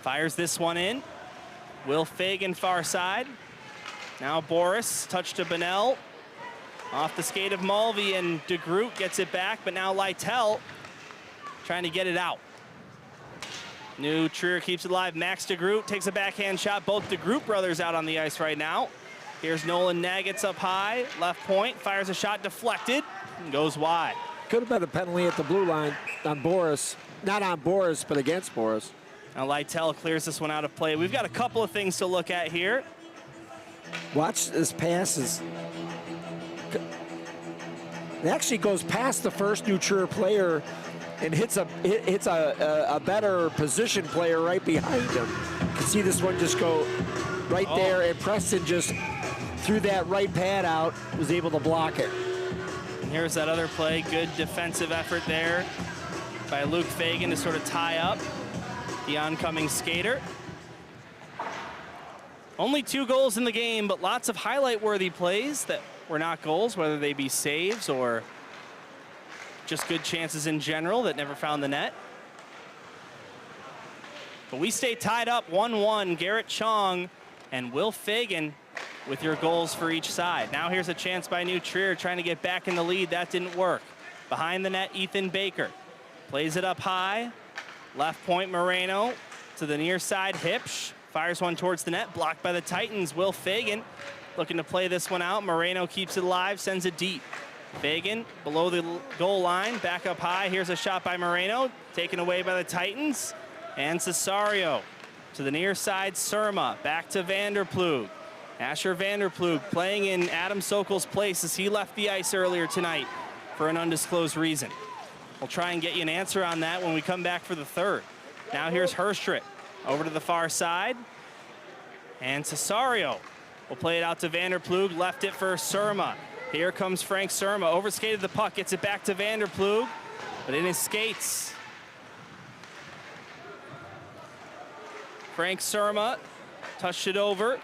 Fires this one in. Will Fagan far side. Now Boris, touch to Bonnell. Off the skate of Mulvey, and DeGroot gets it back, but now Lytell trying to get it out. New Trier keeps it alive. Max DeGroot takes a backhand shot. Both DeGroot brothers out on the ice right now. Here's Nolan Nagets up high, left point, fires a shot, deflected, and goes wide. Could have been a penalty at the blue line on Boris. Not on Boris, but against Boris. Now Lytell clears this one out of play. We've got a couple of things to look at here. Watch this pass. It actually goes past the first New Trier player and hits a better position player right behind him. You can see this one just go right there, and Preston just threw that right pad out, was able to block it. And here's that other play. Good defensive effort there by Luke Fagan to sort of tie up the oncoming skater. Only 2 goals in the game, but lots of highlight-worthy plays that were not goals, whether they be saves or just good chances in general that never found the net. But we stay tied up 1-1. Garrett Chong and Will Fagan with your goals for each side. Now here's a chance by New Trier trying to get back in the lead. That didn't work. Behind the net, Ethan Baker plays it up high. Left point, Moreno to the near side. Hipsch fires one towards the net, blocked by the Titans. Will Fagan looking to play this one out. Moreno keeps it alive, sends it deep. Fagan below the goal line, back up high. Here's a shot by Moreno, taken away by the Titans. And Cesario to the near side, Surma, back to Vanderplug. Asher Vanderplug playing in Adam Sokol's place as he left the ice earlier tonight for an undisclosed reason. We'll try and get you an answer on that when we come back for the third. Now here's Herstrit over to the far side. And Cesario will play it out to Vanderplug, left it for Surma. Here comes Frank Surma, overskated the puck, gets it back to Vanderplug, but in his skates. Frank Surma touched it over.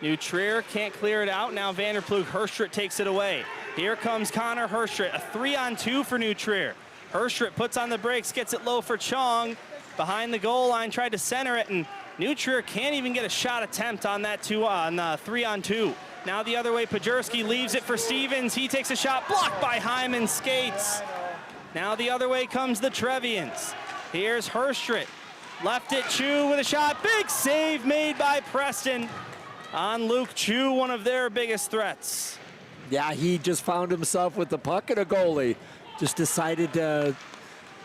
New Trier can't clear it out. Now Vanderplug, Herstrit takes it away. Here comes Connor Herstrit, a 3-on-2 for New Trier. Herstrit puts on the brakes, gets it low for Chong. Behind the goal line, tried to center it, and New Trier can't even get a shot attempt on that 3-on-2. Now the other way, Pajerski leaves it for Stevens. He takes a shot, blocked by Hyman, skates. Now the other way comes the Trevians. Here's Herstrit. Left it, Chu with a shot. Big save made by Preston. on Luke Chu, one of their biggest threats. Yeah, he just found himself with the puck and a goalie. Just decided to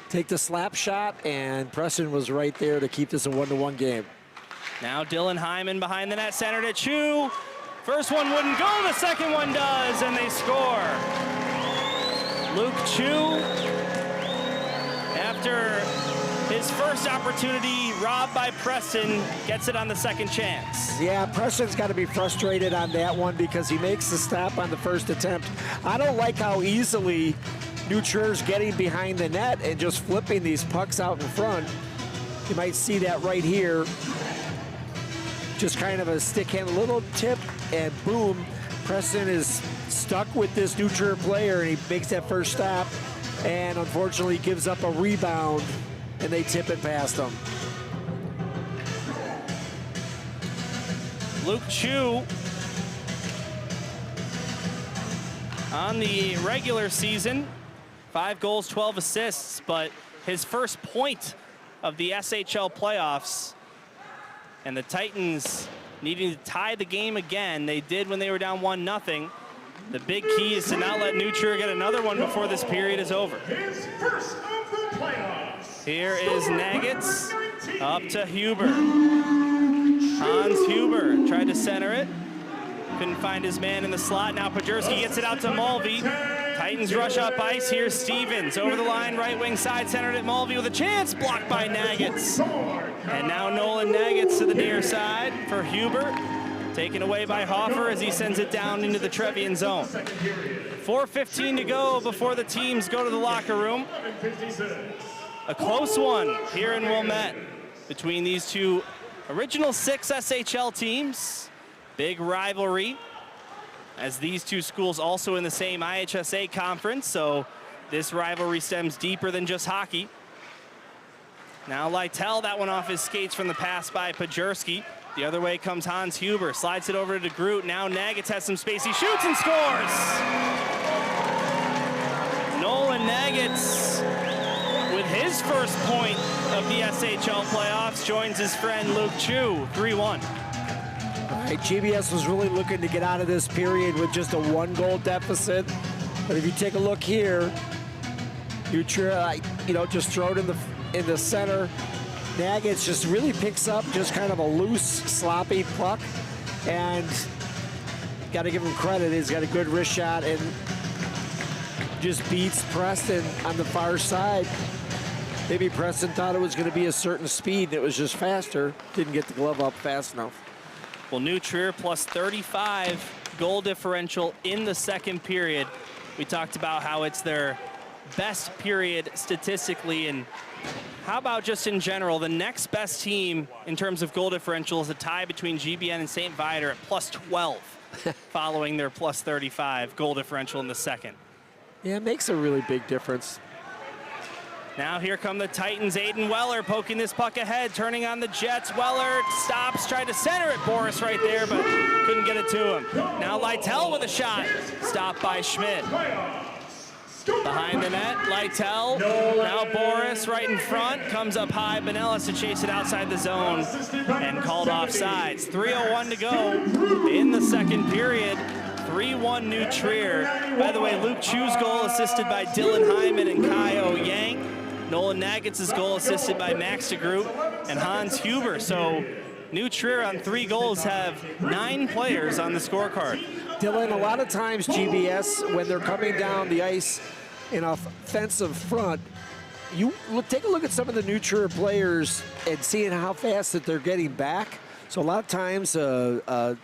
take the slap shot, and Preston was right there to keep this a 1-1 game. Now Dylan Hyman behind the net, centered at Chu. First one wouldn't go, the second one does, and they score. Luke Chu, after his first opportunity, robbed by Preston, gets it on the second chance. Yeah, Preston's got to be frustrated on that one because he makes the stop on the first attempt. I don't like how easily New Trier's getting behind the net and just flipping these pucks out in front. You might see that right here. Just kind of a stick hand, little tip, and boom, Preston is stuck with this New Trier player, and he makes that first stop, and unfortunately gives up a rebound, and they tip it past him. Luke Chu, on the regular season, 5 goals, 12 assists, but his first point of the SHL playoffs, and the Titans needing to tie the game again. They did when they were down 1-0. The big key is to not let New Trier get another one before this period is over. His first of the playoffs. Here is Nagitz, up to Huber. Hans Huber tried to center it. Couldn't find his man in the slot. Now Pajerski gets it out to Mulvey. Titans rush up ice. Here's Stevens over the line, right wing side, centered at Mulvey with a chance, blocked by Nagitz. And now Nolan Nagitz to the near side for Huber. Taken away by Hoffer as he sends it down into the Trevian zone. 4:15 to go before the teams go to the locker room. A close one here in Wilmette between these two original 6 SHL teams. Big rivalry, as these two schools also in the same IHSA conference, so this rivalry stems deeper than just hockey. Now Lytle, that one off his skates from the pass by Pajerski. The other way comes Hans Huber, slides it over to Groot. Now Nagitz has some space, he shoots and scores! Nolan Nagitz, with his first point of the SHL playoffs, joins his friend Luke Chu, 3-1. All right, GBS was really looking to get out of this period with just a 1-goal deficit. But if you take a look here, New Trier, just throw it in the center. Nagitz just really picks up just kind of a loose, sloppy puck, and got to give him credit. He's got a good wrist shot and just beats Preston on the far side. Maybe Preston thought it was going to be a certain speed, and it was just faster. Didn't get the glove up fast enough. Well, New Trier plus 35 goal differential in the second period. We talked about how it's their best period statistically, and how about just in general, the next best team in terms of goal differential is a tie between GBN and St. Viator at plus 12 following their plus 35 goal differential in the second. Yeah, it makes a really big difference. Now here come the Titans. Aiden Weller poking this puck ahead, turning on the Jets. Weller stops, tried to center it, Boris right there, but couldn't get it to him. Now Lytle with a shot, stopped by Schmidt. Behind the net, Lytle, now Boris right in front, comes up high, Benellis to chase it outside the zone and called offsides. 3:01 to go in the second period. 3-1 New Trier. By the way, Luke Chu's goal assisted by Dylan Hyman and Kyo Yang. Nolan Nagitz's goal assisted by Max DeGroot and Hans Huber. So New Trier on 3 goals have 9 players on the scorecard. Dylan, a lot of times GBS, when they're coming down the ice in a offensive front, you take a look at some of the New Trier players and seeing how fast that they're getting back. So a lot of times a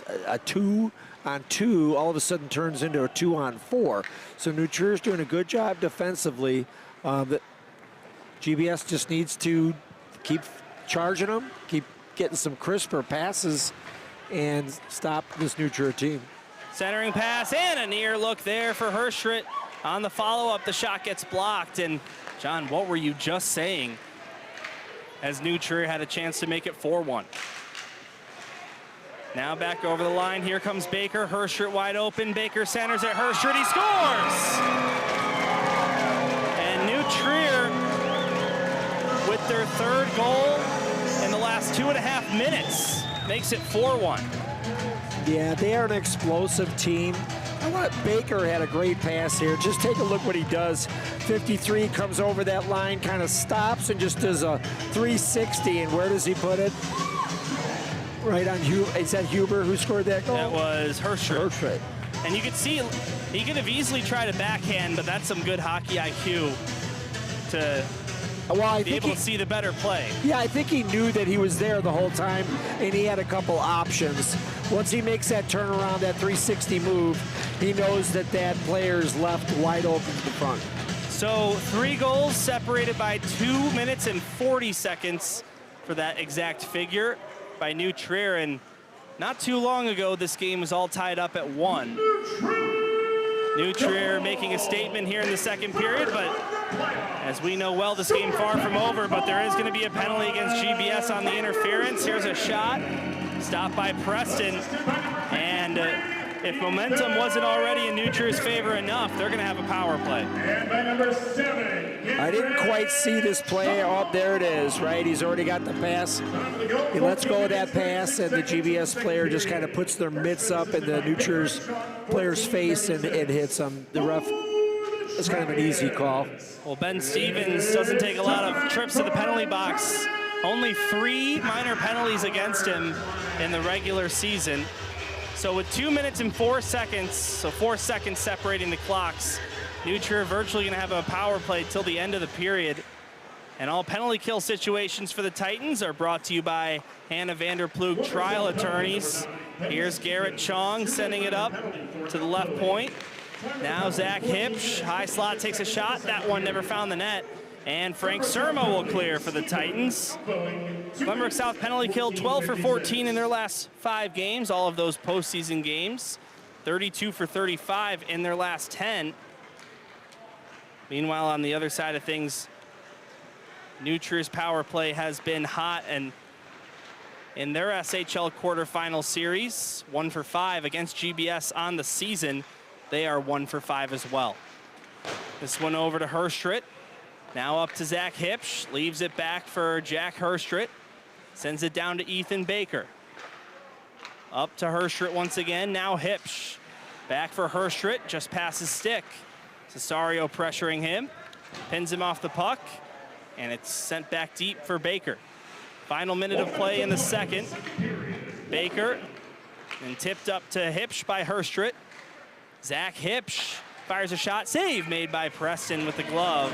2-on-2 all of a sudden turns into a 2-on-4. So New Trier's doing a good job defensively. That GBS just needs to keep charging them, keep getting some crisper passes, and stop this New Trier team. Centering pass and a near look there for Herschritt. On the follow-up, the shot gets blocked. And John, what were you just saying as New Trier had a chance to make it 4-1? Now back over the line, here comes Baker. Herschritt wide open, Baker centers at Herschritt, he scores! And New Trier, with their 3rd goal in the last 2.5 minutes, makes it 4-1. Yeah, they are an explosive team. Baker had a great pass here. Just take a look what he does. 53 comes over that line, kind of stops and just does a 360. And where does he put it? Right on Huber. Is that Huber who scored that goal? That was Herschel. Herschel. And you could see he could have easily tried a backhand, but that's some good hockey IQ to be able to see the better play. Yeah, I think he knew that he was there the whole time, and he had a couple options. Once he makes that turnaround, that 360 move, he knows that that player's left wide open to the front. So 3 goals separated by 2 minutes and 40 seconds for that exact figure by New Trier. And not too long ago, this game was all tied up at 1. New Trier making a statement here in the second period, but as we know well, this game far from over, but there is going to be a penalty against GBS on the interference. Here's a shot, stopped by Preston, and if momentum wasn't already in New Trier's favor enough, they're going to have a power play. And by number 7. I didn't quite see this play. Oh, there it is, right? He's already got the pass. He lets go of that pass, and the GBS player just kind of puts their mitts up in the New Trier's player's face and hits him. The ref, it's kind of an easy call. Well, Ben Stevens doesn't take a lot of trips to the penalty box. Only 3 minor penalties against him in the regular season. So with 2 minutes and 4 seconds, so 4 seconds separating the clocks, New Trier virtually gonna have a power play till the end of the period. And all penalty kill situations for the Titans are brought to you by Hannah Vanderploeg Trial Attorneys. Here's Garrett Chong sending it up to the left point. Now Zach Hipsch, high slot, takes a shot. That one never found the net. And Frank Surma will clear for the Titans. Glenbrook South penalty kill 12 for 14 in their last 5 games, all of those postseason games. 32 for 35 in their last 10. Meanwhile, on the other side of things, New Trier's power play has been hot, and in their SHL quarterfinal series, 1 for 5 against GBS on the season, they are 1 for 5 as well. This one over to Herstrit. Now up to Zach Hipsch, leaves it back for Jack Herstrit. Sends it down to Ethan Baker. Up to Herstrit once again, now Hipsch. Back for Herstrit, just passes stick. Cesario pressuring him, pins him off the puck, and it's sent back deep for Baker. Final minute of play in the second. Baker, and tipped up to Hipsch by Herstrit. Zach Hipsch fires a shot, save made by Preston with the glove.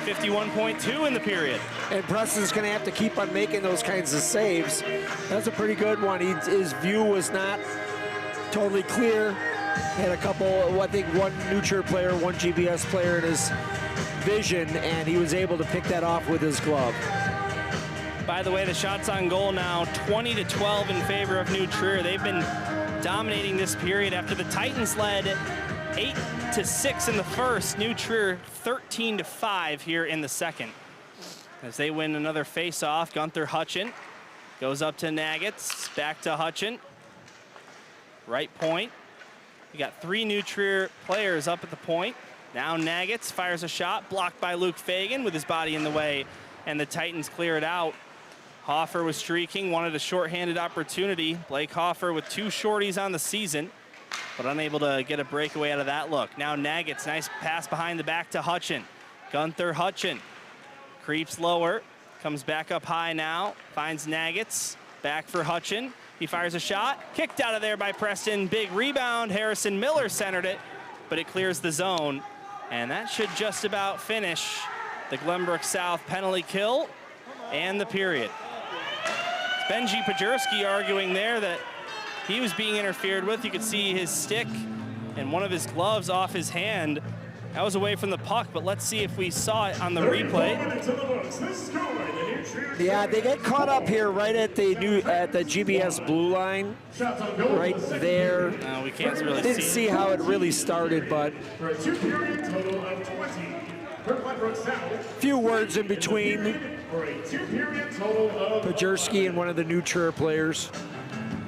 51.2 in the period. And Preston's going to have to keep on making those kinds of saves. That's a pretty good one. His view was not totally clear. Had a couple, I think one New Trier player, one GBS player in his vision, and he was able to pick that off with his glove. By the way, the shots on goal now 20-12 in favor of New Trier. They've been dominating this period after the Titans led 8-6 in the first. New Trier 13-5 here in the second. As they win another face-off, Gunther Hutchin goes up to Nagitz, back to Hutchin. Right point. We got 3 New Trier players up at the point. Now Nagitz fires a shot, blocked by Luke Fagan with his body in the way, and the Titans clear it out. Hoffer was streaking, wanted a shorthanded opportunity. Blake Hoffer with 2 shorties on the season, but unable to get a breakaway out of that look. Now Nagitz, nice pass behind the back to Hutchin. Gunther Hutchin creeps lower, comes back up high now, finds Nagitz, back for Hutchin. He fires a shot, kicked out of there by Preston. Big rebound, Harrison Miller centered it, but it clears the zone. And that should just about finish the Glenbrook South penalty kill and the period. It's Benji Pajerski arguing there that he was being interfered with. You could see his stick and one of his gloves off his hand. That was away from the puck, but let's see if we saw it on the replay. Yeah, they get caught up here right at the GBS blue line, right there. No, we can't really Didn't see how it really started, but For a 2-period total of 20. For Glenbrook South. few words in between For a 2-period total of Pajerski and one of the New Trier players.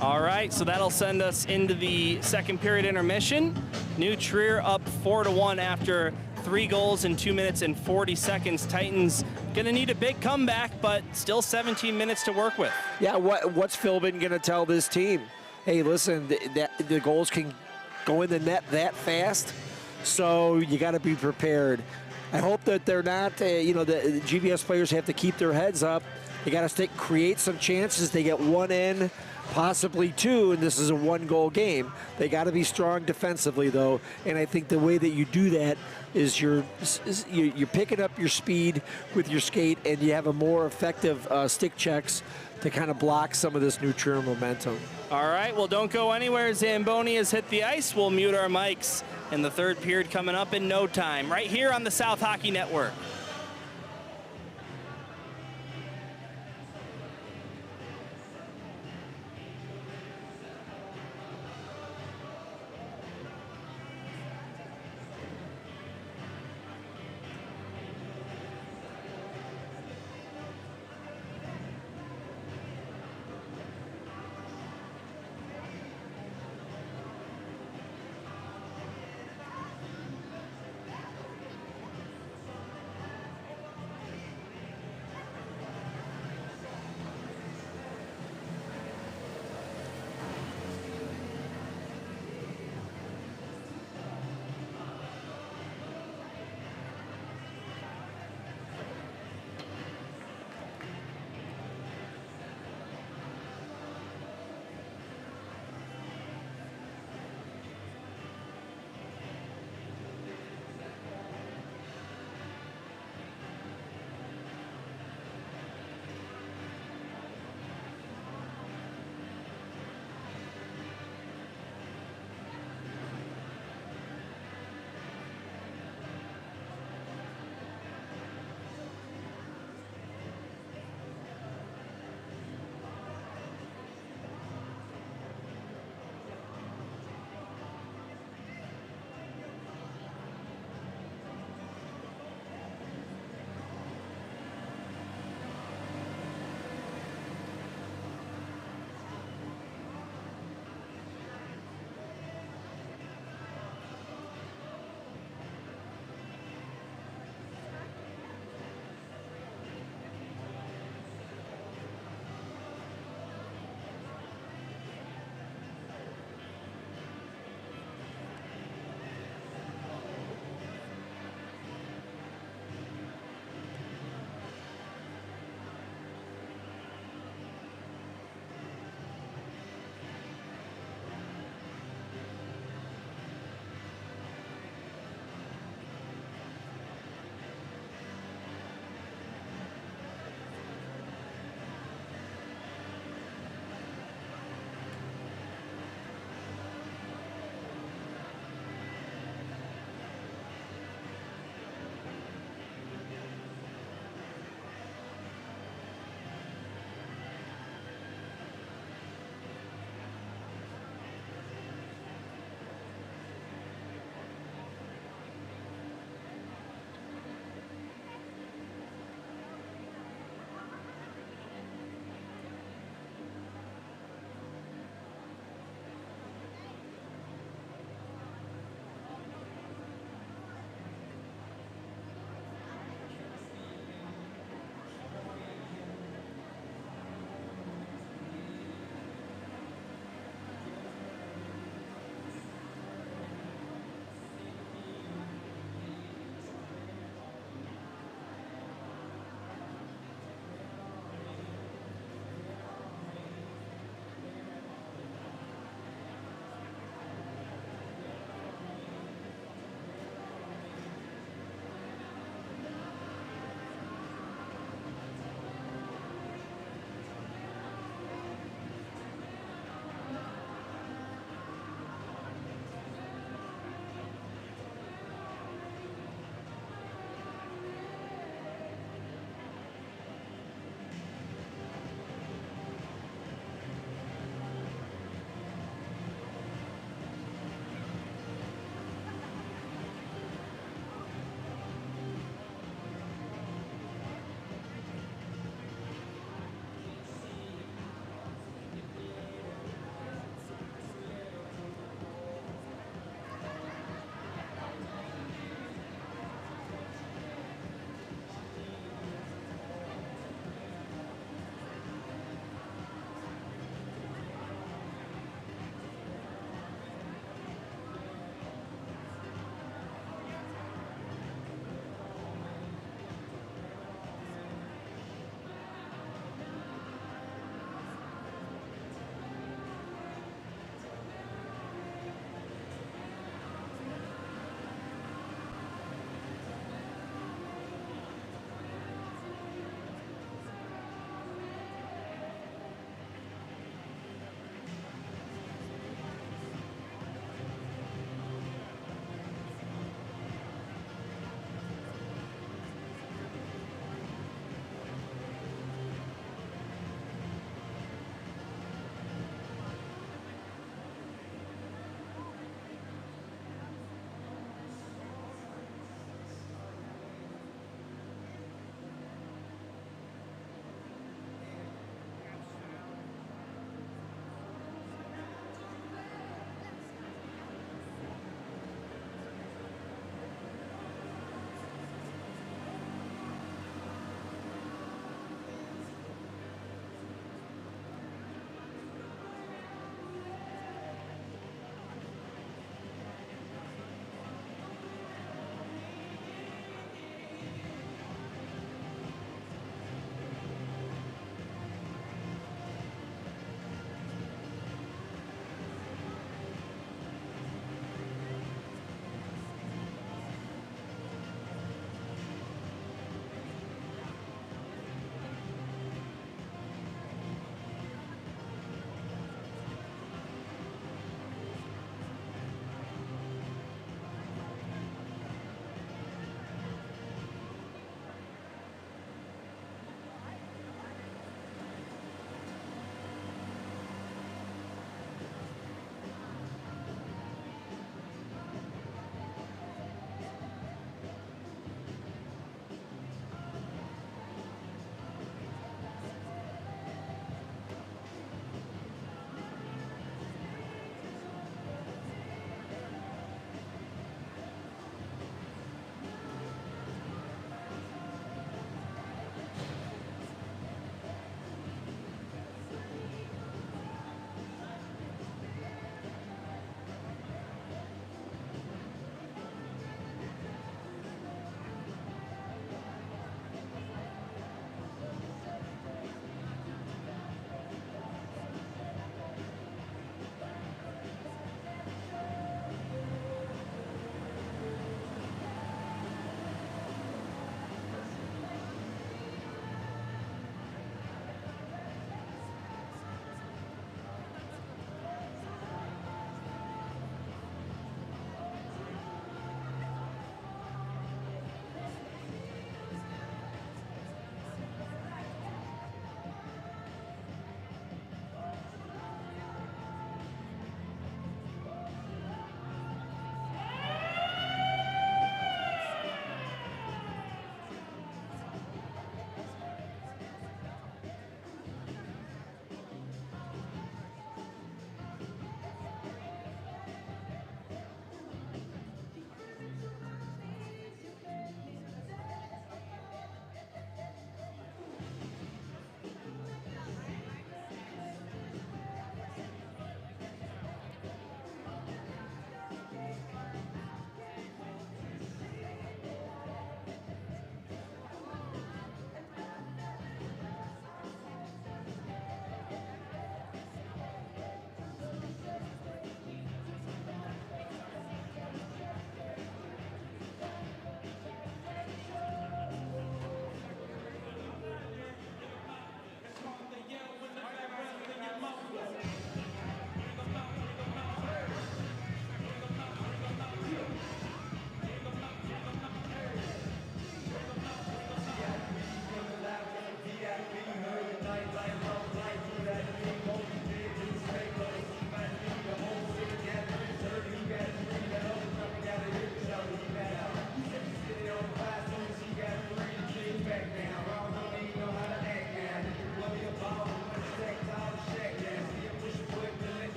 All right, so that'll send us into the second period intermission. New Trier up 4-1 after 3 goals in 2 minutes and 40 seconds. Titans gonna need a big comeback, but still 17 minutes to work with. Yeah, what's Philbin going to tell this team? hey, listen, the goals can go in the net that fast, so you got to be prepared. I hope that they're not, the GBS players have to keep their heads up. They got to create some chances. They get one in, possibly two, and this is a one-goal game. They got to be strong defensively, though, and I think the way that you do that is you're picking up your speed with your skate, and you have a more effective stick checks to kind of block some of this neutral momentum. All right, well, don't go anywhere. Zamboni has hit the ice. We'll mute our mics, and the third period coming up in no time, right here on the South Hockey Network.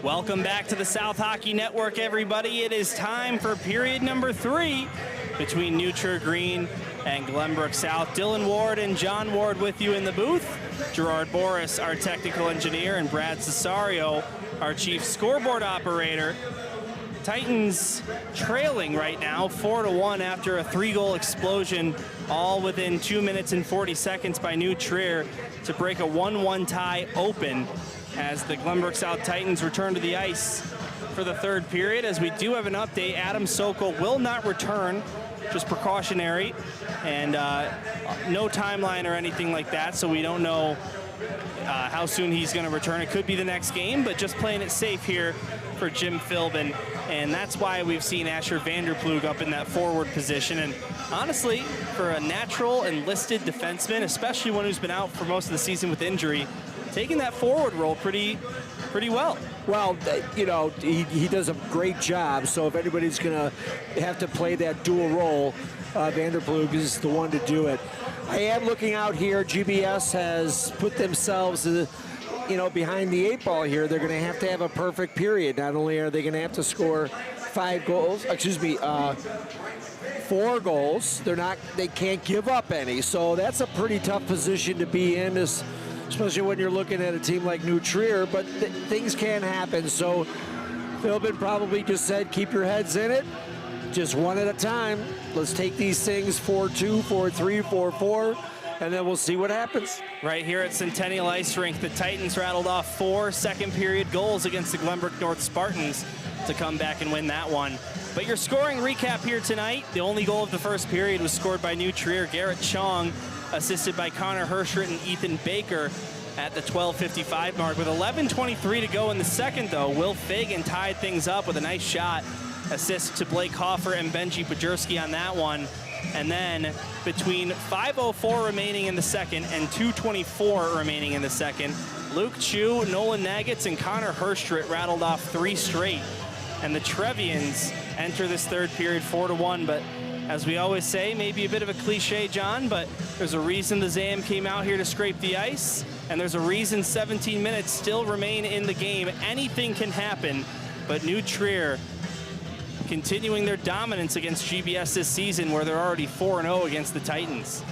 Welcome back to the South Hockey Network, everybody. It is time for period number 3 between New Trier Green and Glenbrook South. Dylan Ward and John Ward with you in the booth. Gerard Boris, our technical engineer, and Brad Cesario, our chief scoreboard operator. Titans trailing right now 4-1 after a 3-goal explosion, all within 2 minutes and 40 seconds by New Trier to break a 1-1 tie open as the Glenbrook South Titans return to the ice for the third period. As we do have an update, Adam Sokol will not return, just precautionary, and no timeline or anything like that, so we don't know how soon he's going to return. It could be the next game, but just playing it safe here for Jim Philbin, and that's why we've seen Asher Vanderploeg up in that forward position. And honestly, for a natural and listed defenseman, especially one who's been out for most of the season with injury, taking that forward role pretty well. Well, you know, he does a great job, so if anybody's going to have to play that dual role, Vanderploeg is the one to do it. I am looking out here. GBS has put themselves, you know, behind the 8 ball here. They're going to have a perfect period. Not only are they going to have to score 4 goals, they can't give up any. So that's a pretty tough position to be in, especially when you're looking at a team like New Trier, but things can happen. So Philbin probably just said, keep your heads in it, just one at a time. Let's take these things 4-2, 4-3, 4-4, and then we'll see what happens. Right here at Centennial Ice Rink, the Titans rattled off 4 second-period goals against the Glenbrook North Spartans to come back and win that one. But your scoring recap here tonight, the only goal of the first period was scored by New Trier. Garrett Chong, assisted by Connor Herschritt and Ethan Baker at the 12:55 mark. With 11:23 to go in the second, though, Will Fagan tied things up with a nice shot. Assist to Blake Hoffer and Benji Pajurski on that one. And then between 5:04 remaining in the second and 2:24 remaining in the second, Luke Chu, Nolan Nagitz, and Connor Herschritt rattled off 3 straight. And the Trevians enter this third period 4-1, but as we always say, maybe a bit of a cliche, John, but there's a reason the ZAM came out here to scrape the ice, and there's a reason 17 minutes still remain in the game. Anything can happen, but New Trier continuing their dominance against GBS this season, where they're already 4-0 against the Titans.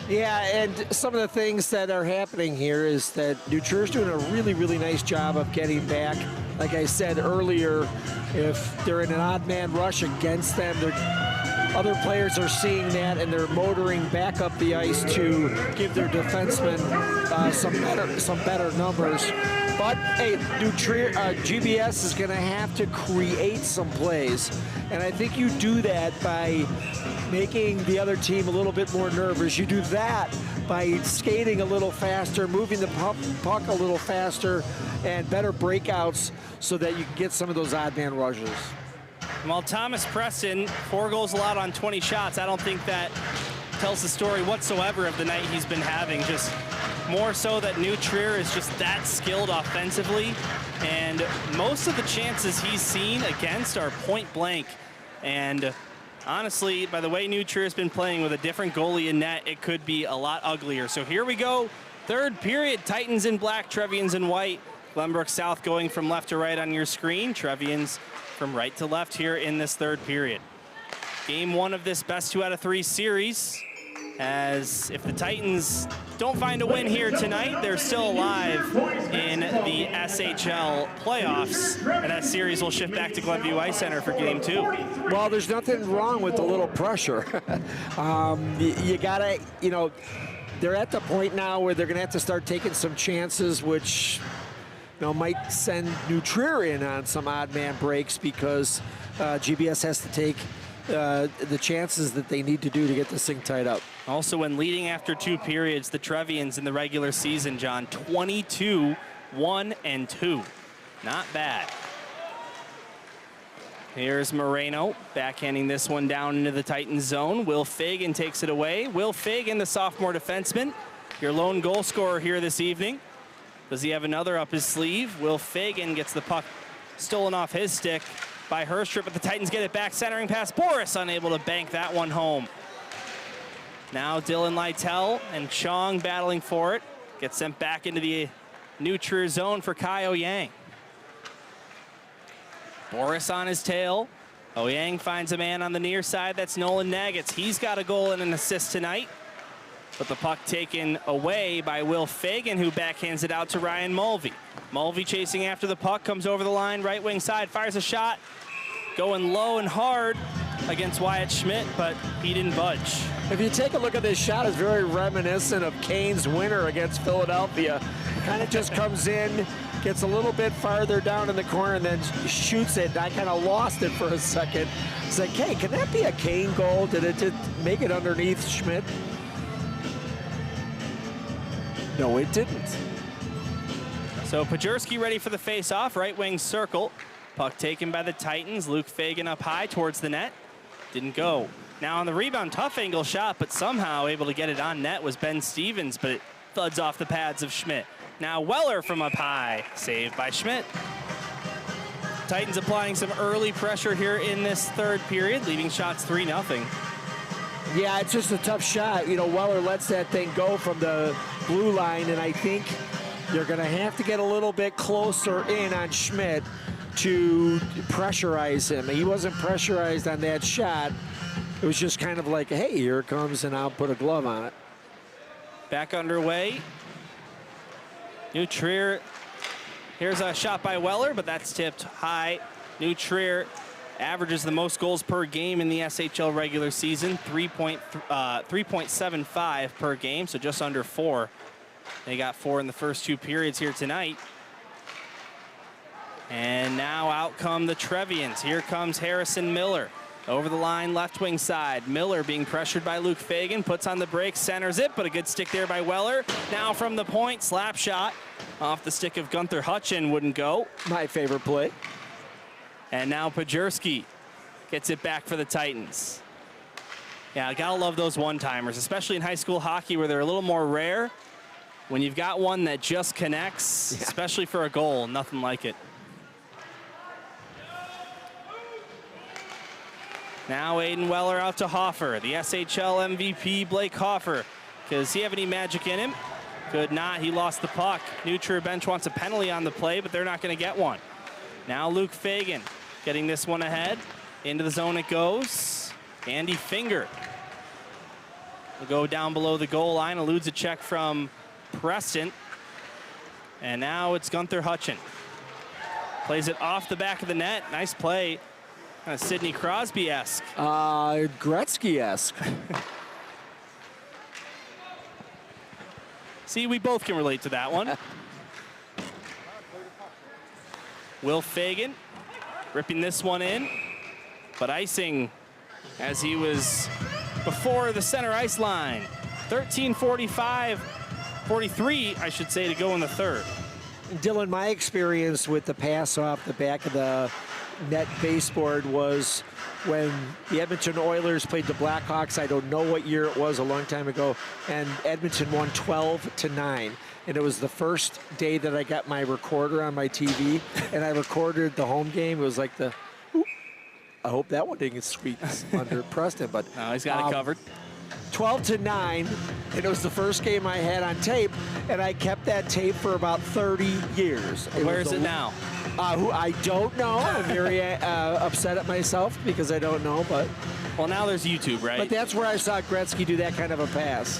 Yeah, and some of the things that are happening here is that New Trier's doing a really, really nice job of getting back. Like I said earlier, if they're in an odd man rush against them, other players are seeing that, and they're motoring back up the ice to give their defensemen some better numbers. But hey, New Trier, GBS is going to have to create some plays, and I think you do that by making the other team a little bit more nervous. You do that by skating a little faster, moving the puck a little faster, and better breakouts so that you can get some of those odd man rushes. Well, Thomas Preston, 4 goals allowed on 20 shots. I don't think that tells the story whatsoever of the night he's been having. Just more so that New Trier is just that skilled offensively, and most of the chances he's seen against are point blank. And honestly, by the way New Trier's been playing with a different goalie in net, it could be a lot uglier. So here we go, third period, Titans in black, Trevians in white. Glenbrook South going from left to right on your screen, Trevians from right to left here in this third period. Game 1 of this best 2 out of 3 series, as if the Titans don't find a win here tonight, they're still alive in the SHL Playoffs, and that series will shift back to Glenview Ice Center for Game 2. Well, there's nothing wrong with a little pressure. You gotta, you know, they're at the point now where they're gonna have to start taking some chances, which, you know, might send New Trier in on some odd man breaks, because GBS has to take the chances that they need to do to get this thing tied up. Also, when leading after 2 periods, the Trevians in the regular season, John, 22-1-2. Not bad. Here's Moreno backhanding this one down into the Titans zone. Will Fagan takes it away. Will Fagan, the sophomore defenseman, your lone goal scorer here this evening. Does he have another up his sleeve? Will Fagan gets the puck stolen off his stick by Herschritt, but the Titans get it back, centering past Boris, unable to bank that one home. Now Dylan Lytell and Chong battling for it. Gets sent back into the New Trier zone for Kyle Yang. Boris on his tail. Ouyang finds a man on the near side. That's Nolan Nagitz. He's got a goal and an assist tonight. But the puck taken away by Will Fagan, who backhands it out to Ryan Mulvey. Mulvey chasing after the puck, comes over the line, right wing side, fires a shot. Going low and hard against Wyatt Schmidt, but he didn't budge. If you take a look at this shot, it's very reminiscent of Kane's winner against Philadelphia. Kind of just comes in, gets a little bit farther down in the corner, and then shoots it. I kind of lost it for a second. It's like, hey, can that be a Kane goal? Did it make it underneath Schmidt? No, it didn't. So Pajerski ready for the face-off, right wing circle. Puck taken by the Titans. Luke Fagan up high towards the net. Didn't go. Now on the rebound, tough angle shot, but somehow able to get it on net was Ben Stevens, but it thuds off the pads of Schmidt. Now Weller from up high, saved by Schmidt. Titans applying some early pressure here in this third period, leaving shots 3-0. Yeah, it's just a tough shot. You know, Weller lets that thing go from the blue line, and I think you're going to have to get a little bit closer in on Schmidt to pressurize him. He wasn't pressurized on that shot. It was just kind of like, hey, here it comes, and I'll put a glove on it. Back underway. New Trier. Here's a shot by Weller, but that's tipped high. New Trier averages the most goals per game in the SHL regular season, 3.75 per game, so just under 4. They got 4 in the first 2 periods here tonight. And now out come the Trevians. Here comes Harrison Miller. Over the line, left wing side. Miller being pressured by Luke Fagan, puts on the brakes, centers it, but a good stick there by Weller. Now from the point, slap shot off the stick of Gunther Hutchin, wouldn't go. My favorite play. And now Pajerski gets it back for the Titans. Yeah, I gotta love those one-timers, especially in high school hockey where they're a little more rare. When you've got one that just connects, especially for a goal, nothing like it. Now Aiden Weller out to Hoffer, the SHL MVP Blake Hoffer. Does he have any magic in him? Could not, he lost the puck. New Trier bench wants a penalty on the play, but they're not gonna get one. Now Luke Fagan getting this one ahead. Into the zone it goes. Andy Finger will go down below the goal line, eludes a check from Preston. And now it's Gunther Hutchin. Plays it off the back of the net. Nice play. Kind of Sidney Crosby-esque. Gretzky-esque. See, we both can relate to that one. Will Fagan ripping this one in, but icing as he was before the center ice line. 43, I should say, to go in the third. Dylan, my experience with the pass off the back of the net baseboard was when the Edmonton Oilers played the Blackhawks. I don't know what year it was, a long time ago, and Edmonton won 12-9. And it was the first day that I got my recorder on my TV, and I recorded the home game. It was like the, I hope that one didn't squeak under Preston, but no, he's got it covered. 12-9, and it was the first game I had on tape, and I kept that tape for about 30 years. Where is it now? Who I don't know. I'm very upset at myself because I don't know, but. Well, now there's YouTube, right? But that's where I saw Gretzky do that kind of a pass.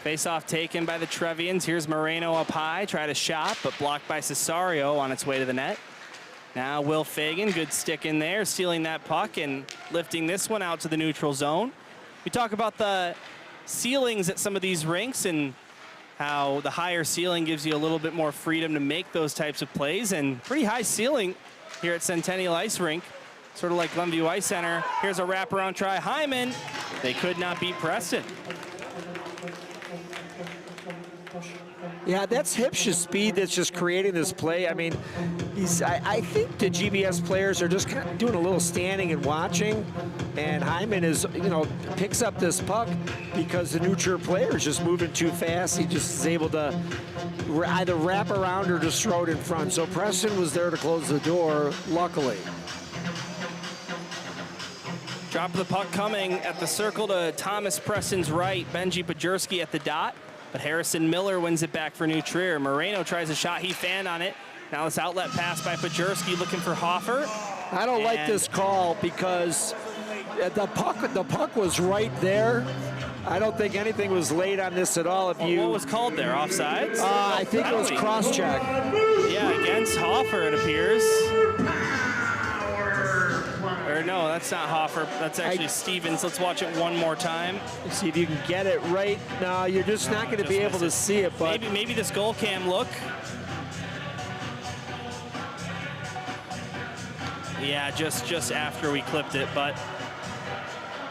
Face-off taken by the Trevians. Here's Moreno up high, tried a shot, but blocked by Cesario on its way to the net. Now Will Fagan, good stick in there, stealing that puck and lifting this one out to the neutral zone. We talk about the ceilings at some of these rinks and how the higher ceiling gives you a little bit more freedom to make those types of plays, and pretty high ceiling here at Centennial Ice Rink, sort of like Glenview Ice Center. Here's a wraparound try, Hyman. They could not beat Preston. Yeah, that's Hipsch's speed that's just creating this play. I mean, I think the GBS players are just kind of doing a little standing and watching, and Hyman is, picks up this puck because the New Trier player is just moving too fast. He just is able to either wrap around or just throw it in front. So Preston was there to close the door, luckily. Drop of the puck coming at the circle to Thomas Preston's right. Benji Pajerski at the dot. But Harrison Miller wins it back for New Trier. Moreno tries a shot. He fanned on it. Now this outlet pass by Pajerski looking for Hoffer. I don't like this call because the puck was right there. I don't think anything was laid on this at all. If you What was called there? Offsides? I think it was cross-check. Yeah, against Hoffer it appears. Or no, that's not Hoffer. That's actually Stevens. Let's watch it one more time. Let's see if you can get it right. No, you're just not going to be able to see it. But maybe this goal cam look. Yeah, just after we clipped it, but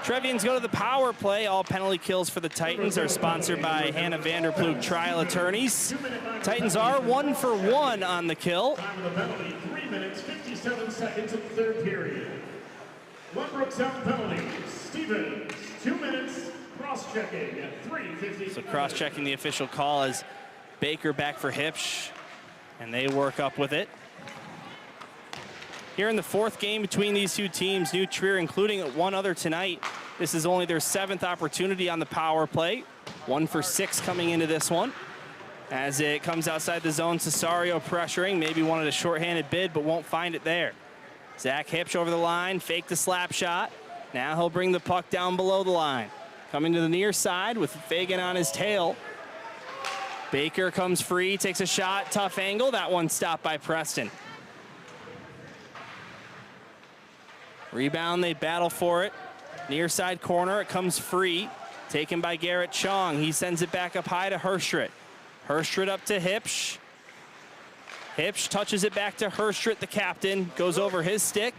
Trevians go to the power play. All penalty kills for the Titans are sponsored by Hannah Vanderploeg Trial Attorneys. Titans are 1 for 1 on the kill. Time of the penalty, 3 minutes, 57 seconds of the third period. One Brookstown penalty, Stevens, 2 minutes, cross-checking at 3:50. So cross-checking the official call as Baker back for Hipsch, and they work up with it. Here in the fourth game between these two teams, New Trier including one other tonight. This is only their 7th opportunity on the power play. 1 for 6 coming into this one. As it comes outside the zone, Cesario pressuring, maybe wanted a shorthanded bid, but won't find it there. Zach Hipsch over the line, fake the slap shot. Now he'll bring the puck down below the line. Coming to the near side with Fagan on his tail. Baker comes free, takes a shot, tough angle. That one stopped by Preston. Rebound, they battle for it. Near side corner, it comes free. Taken by Garrett Chong. He sends it back up high to Herstrit. Herstrit up to Hipsch. Hipsch touches it back to Herstrit, the captain. Goes over his stick.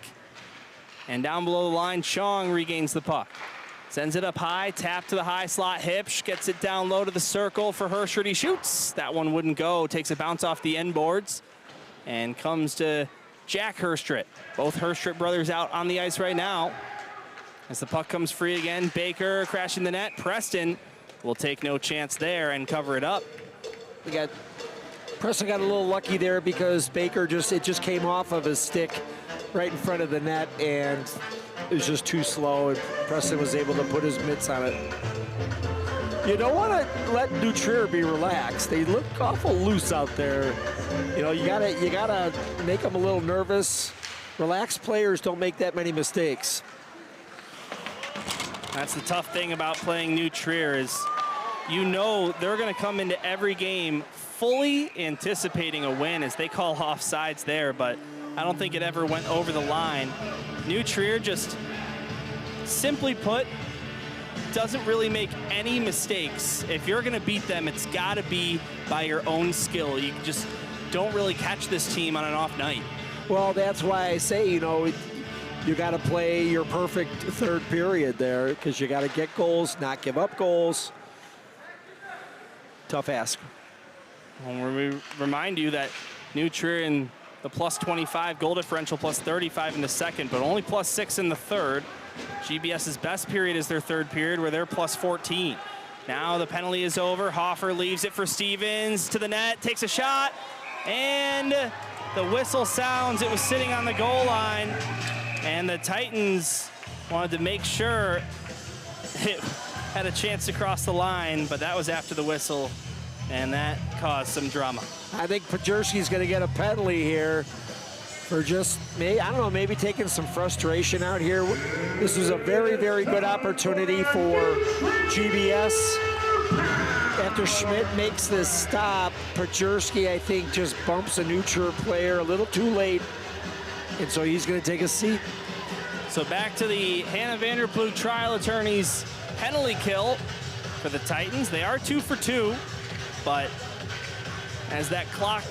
And down below the line, Chong regains the puck. Sends it up high, tap to the high slot. Hipsch gets it down low to the circle for Herstrit. He shoots. That one wouldn't go. Takes a bounce off the end boards. And comes to Jack Herstrit. Both Herstrit brothers out on the ice right now. As the puck comes free again, Baker crashing the net. Preston will take no chance there and cover it up. Preston got a little lucky there because Baker it just came off of his stick right in front of the net, and it was just too slow, and Preston was able to put his mitts on it. You don't want to let New Trier be relaxed. They look awful loose out there. You know, you gotta make them a little nervous. Relaxed players don't make that many mistakes. That's the tough thing about playing New Trier is you know they're going to come into every game fully anticipating a win as they call offsides there, but I don't think it ever went over the line. New Trier, just simply put, doesn't really make any mistakes. If you're going to beat them, it's got to be by your own skill. You just don't really catch this team on an off night. Well, that's why I say, you know, you got to play your perfect third period there because you got to get goals, not give up goals. Tough ask. Well, we remind you that New Trier in the plus 25 goal differential, plus 35 in the second, but only plus 6 in the third. GBS's best period is their third period where they're plus 14. Now the penalty is over. Hoffer leaves it for Stevens to the net, takes a shot, and the whistle sounds. It was sitting on the goal line, and the Titans wanted to make sure it had a chance to cross the line, but that was after the whistle, and that caused some drama. I think Pajerski's going to get a penalty here for just, I don't know, maybe taking some frustration out here. This was a very, very good opportunity for GBS. After Schmidt makes this stop, Pajerski, I think, just bumps a New Trier player a little too late, and so he's going to take a seat. So back to the Hannah Vanderploeg Trial Attorneys penalty kill for the Titans. They are 2 for 2, but as that clock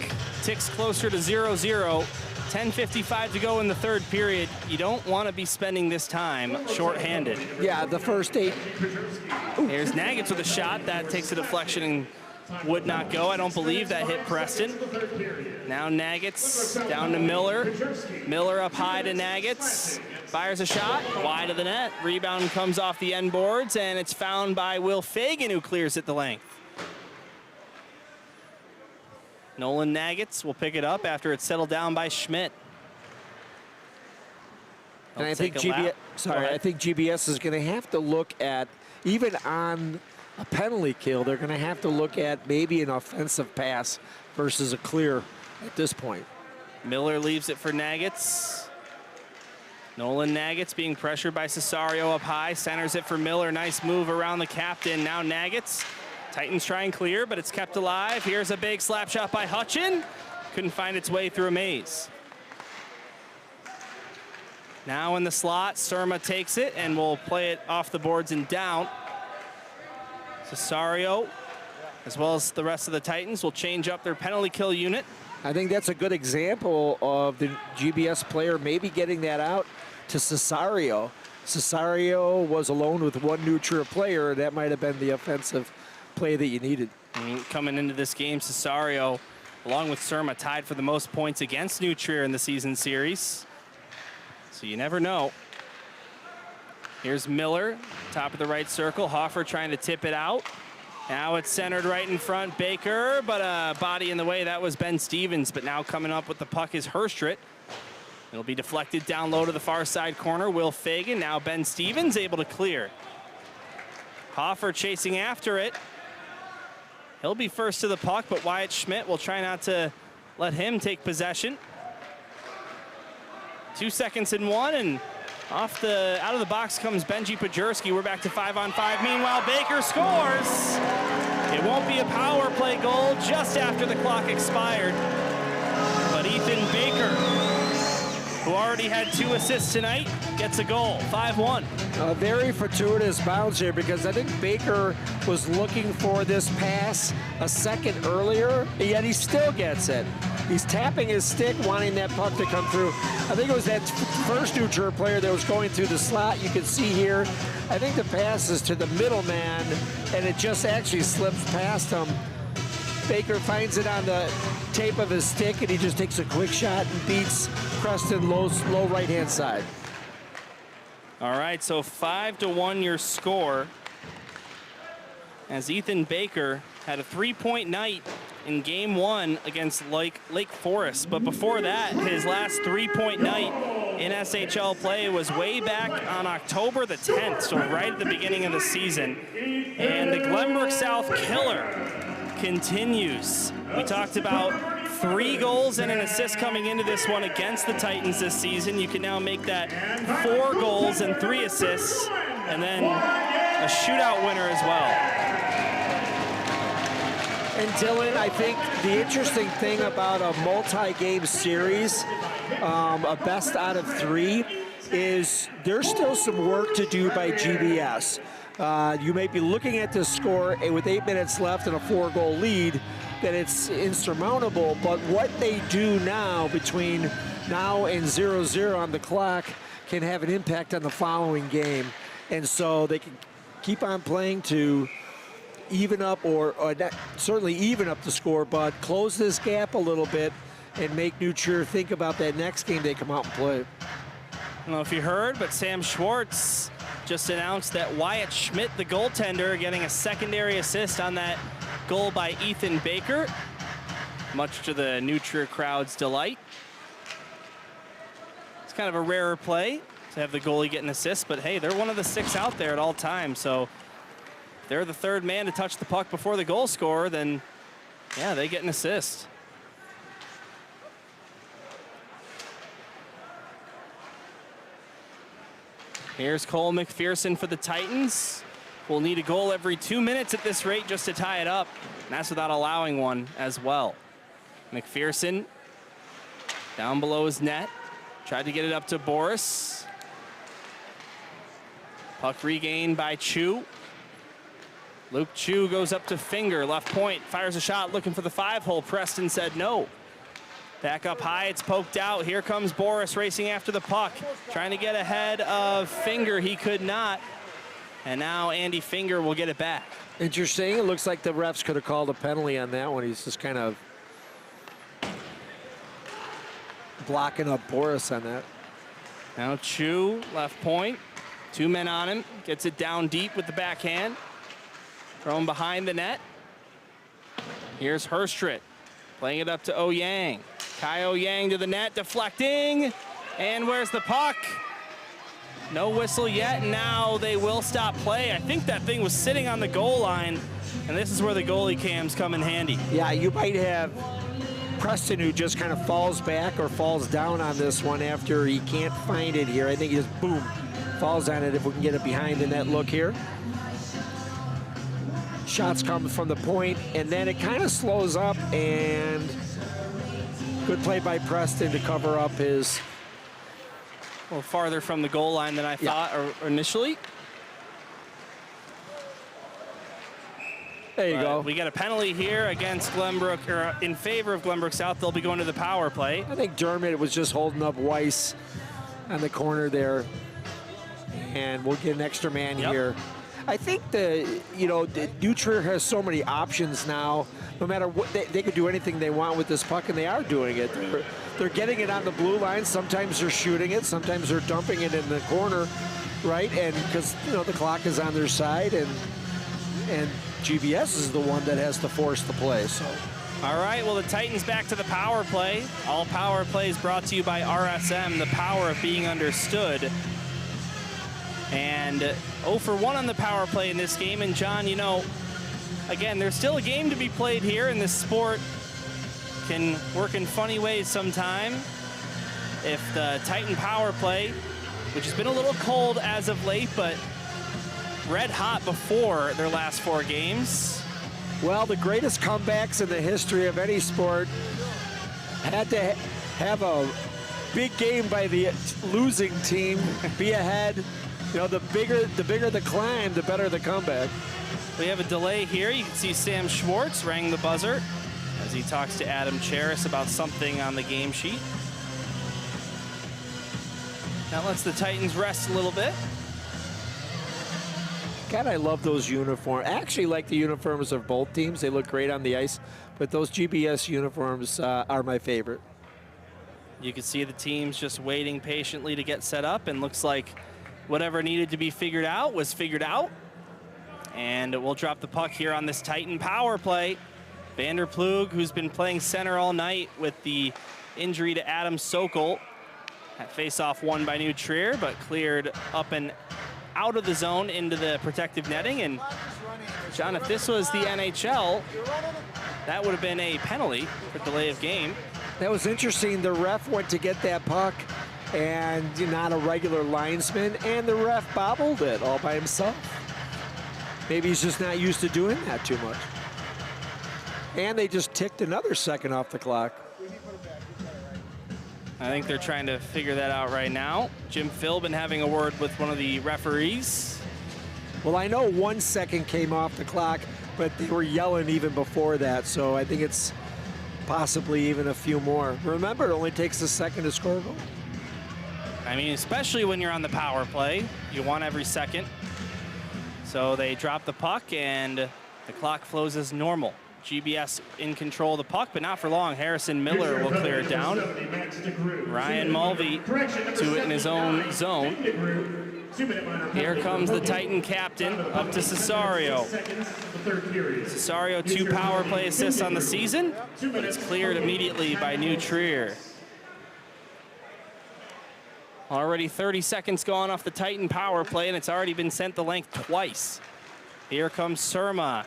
ticks closer to 0-0, 10:55 to go in the third period, you don't want to be spending this time shorthanded. Yeah, the first 8. Here's Nagitz with a shot. That takes a deflection and would not go. I don't believe that hit Preston. Now Nagitz down to Miller. Miller up high to Nagitz. Fires a shot, wide of the net. Rebound comes off the end boards, and it's found by Will Fagan, who clears it the length. Nolan Nagitz will pick it up after it's settled down by Schmidt. And I think GBS is going to have to look at, even on a penalty kill, they're going to have to look at maybe an offensive pass versus a clear at this point. Miller leaves it for Nagitz. Nolan Nagitz being pressured by Cesario up high. Centers it for Miller. Nice move around the captain. Now Nagitz. Titans try and clear, but it's kept alive. Here's a big slap shot by Hutchin. Couldn't find its way through a maze. Now in the slot, Surma takes it and will play it off the boards and down. Cesario, as well as the rest of the Titans, will change up their penalty kill unit. I think that's a good example of the GBS player maybe getting that out to Cesario. Cesario was alone with one neutral player. That might have been the offensive play that you needed. I mean, coming into this game, Cesario, along with Surma, tied for the most points against New Trier in the season series. So you never know. Here's Miller, top of the right circle. Hoffer trying to tip it out. Now it's centered right in front. Baker, but a body in the way. That was Ben Stevens, but now coming up with the puck is Herstrit. It'll be deflected down low to the far side corner. Will Fagan, now Ben Stevens able to clear. Hoffer chasing after it. He'll be first to the puck, but Wyatt Schmidt will try not to let him take possession. 2 seconds and one, and out of the box comes Benji Pajurski. We're back to 5-on-5. Meanwhile, Baker scores. It won't be a power play goal just after the clock expired. But Ethan Baker, who already had 2 assists tonight, gets a goal. 5-1. A very fortuitous bounce here because I think Baker was looking for this pass a second earlier, yet he still gets it. He's tapping his stick, wanting that puck to come through. I think it was that first New Trier player that was going through the slot. You can see here, I think the pass is to the middleman, and it just actually slips past him. Baker finds it on the tape of his stick, and he just takes a quick shot and beats Preston low right-hand side. All right, so 5-1 your score. As Ethan Baker had a 3-point night in game 1 against Lake Forest. But before that, his last 3-point night in SHL play was way back on October the 10th, so right at the beginning of the season. And the Glenbrook South killer continues. We talked about 3 goals and an assist coming into this one against the Titans this season. You can now make that 4 goals and 3 assists, and then a shootout winner as well. And Dylan, I think the interesting thing about a multi-game series, a best out of 3, is there's still some work to do by GBS. You may be looking at this score with 8 minutes left and a 4-goal lead, that it's insurmountable, but what they do now between now and 0-0 on the clock can have an impact on the following game. And so they can keep on playing to even up or not, certainly even up the score, but close this gap a little bit and make New Trier think about that next game they come out and play. I don't know if you heard, but Sam Schwartz just announced that Wyatt Schmidt, the goaltender, getting a secondary assist on that goal by Ethan Baker, much to the New Trier crowd's delight. It's kind of a rarer play to have the goalie get an assist, but hey, they're one of the 6 out there at all times, so if they're the 3rd man to touch the puck before the goal scorer, then yeah, they get an assist. Here's Cole McPherson for the Titans. We'll need a goal every 2 minutes at this rate just to tie it up. And that's without allowing one as well. McPherson down below his net. Tried to get it up to Boris. Puck regained by Chu. Luke Chu goes up to Finger, left point, fires a shot looking for the 5-hole. Preston said no. Back up high, it's poked out. Here comes Boris racing after the puck. Trying to get ahead of Finger, he could not. And now Andy Finger will get it back. Interesting, it looks like the refs could have called a penalty on that one. He's just kind of blocking up Boris on that. Now Chu, left point. 2 men on him, gets it down deep with the backhand. Thrown behind the net. Here's Herstrit, playing it up to Oyang. Kai Oyang to the net, deflecting. And where's the puck? No whistle yet, and now they will stop play. I think that thing was sitting on the goal line, and this is where the goalie cams come in handy. Yeah, you might have Preston, who just kind of falls back or falls down on this one after he can't find it here. I think he just, boom, falls on it if we can get it behind the net look here. Shots come from the point, and then it kind of slows up, and good play by Preston to cover up his... A little farther from the goal line than I thought or initially. There you go. We got a penalty here against Glenbrook, or in favor of Glenbrook South. They'll be going to the power play. I think Dermott was just holding up Weiss on the corner there, and we'll get an extra man here. I think New Trier has so many options now. No matter what, they could do anything they want with this puck, and they are doing it. They're getting it on the blue line. Sometimes they're shooting it. Sometimes they're dumping it in the corner, right? And because the clock is on their side, and GBS is the one that has to force the play. So. All right, well, the Titans back to the power play. All power plays brought to you by RSM, the power of being understood. And 0 for 1 on the power play in this game. And John, again, there's still a game to be played here, and this sport can work in funny ways sometime. If the Titan power play, which has been a little cold as of late, but red hot before their last 4 games. Well, the greatest comebacks in the history of any sport had to have a big game by the losing team, be ahead. The bigger the climb, the better the comeback. We have a delay here. You can see Sam Schwartz rang the buzzer as he talks to Adam Cheris about something on the game sheet. That lets the Titans rest a little bit. God, I love those uniforms. I actually like the uniforms of both teams. They look great on the ice, but those GBS uniforms are my favorite. You can see the teams just waiting patiently to get set up, and looks like whatever needed to be figured out was figured out. And we'll drop the puck here on this Titan power play. Vanderplug, who's been playing center all night with the injury to Adam Sokol. That face-off won by New Trier, but cleared up and out of the zone into the protective netting. And John, if this was the NHL, that would have been a penalty for delay of game. That was interesting. The ref went to get that puck, and not a regular linesman, and the ref bobbled it all by himself. Maybe he's just not used to doing that too much. And they just ticked another second off the clock. I think they're trying to figure that out right now. Jim Philbin having a word with one of the referees. Well, I know 1 second came off the clock, but they were yelling even before that, so I think it's possibly even a few more. Remember, it only takes a second to score a goal. I mean, especially when you're on the power play, you want every second. So they drop the puck, and the clock flows as normal. GBS in control of the puck, but not for long. Harrison Miller will clear it down. Ryan Mulvey to it in his own zone. Here comes the Titan captain up to Cesario. Cesario 2 power play assists on the season, but it's cleared immediately by New Trier. Already 30 seconds gone off the Titan power play, and it's already been sent the length twice. Here comes Surma,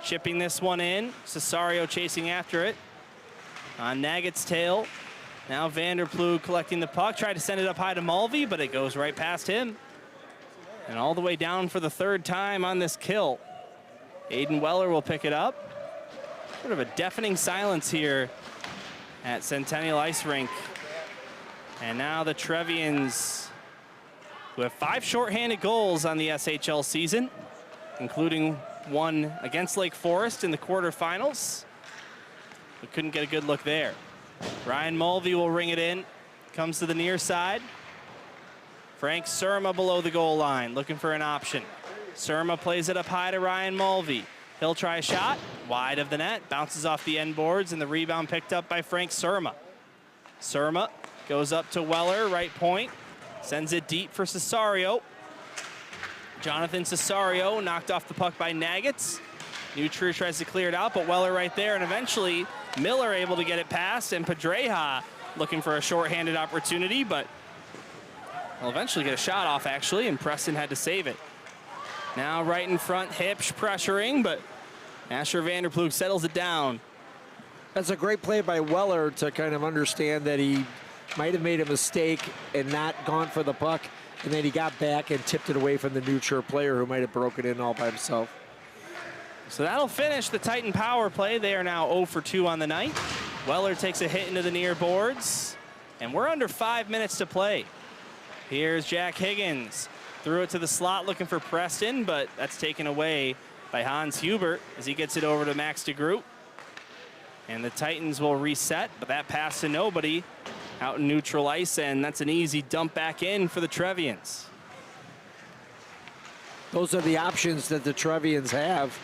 chipping this one in. Cesario chasing after it. On Nagget's tail. Now Vanderplug collecting the puck. Tried to send it up high to Mulvey, but it goes right past him. And all the way down for the 3rd time on this kill. Aiden Weller will pick it up. Sort of a deafening silence here at Centennial Ice Rink. And now the Trevians, who have 5 shorthanded goals on the SHL season, including one against Lake Forest in the quarterfinals. We couldn't get a good look there. Ryan Mulvey will ring it in. Comes to the near side. Frank Surma below the goal line, looking for an option. Surma plays it up high to Ryan Mulvey. He'll try a shot, wide of the net, bounces off the end boards, and the rebound picked up by Frank Surma. Surma goes up to Weller, right point, sends it deep for Cesario. Jonathan Cesario knocked off the puck by Naggetts. New Trier tries to clear it out, but Weller right there, and eventually Miller able to get it past, and Pedreja looking for a shorthanded opportunity, but will eventually get a shot off, actually, and Preston had to save it. Now right in front, Hipsch pressuring, but Asher Vanderplug settles it down. That's a great play by Weller to kind of understand that he might have made a mistake and not gone for the puck, and then he got back and tipped it away from the neutral player who might have broken in all by himself. So that'll finish the Titan power play. They are now 0 for 2 on the night. Weller takes a hit into the near boards, and we're under 5 minutes to play. Here's Jack Higgins. Threw it to the slot looking for Preston, but that's taken away by Hans Hubert as he gets it over to Max DeGroot. And the Titans will reset, but that pass to nobody out in neutral ice, and that's an easy dump back in for the Trevians. Those are the options that the Trevians have.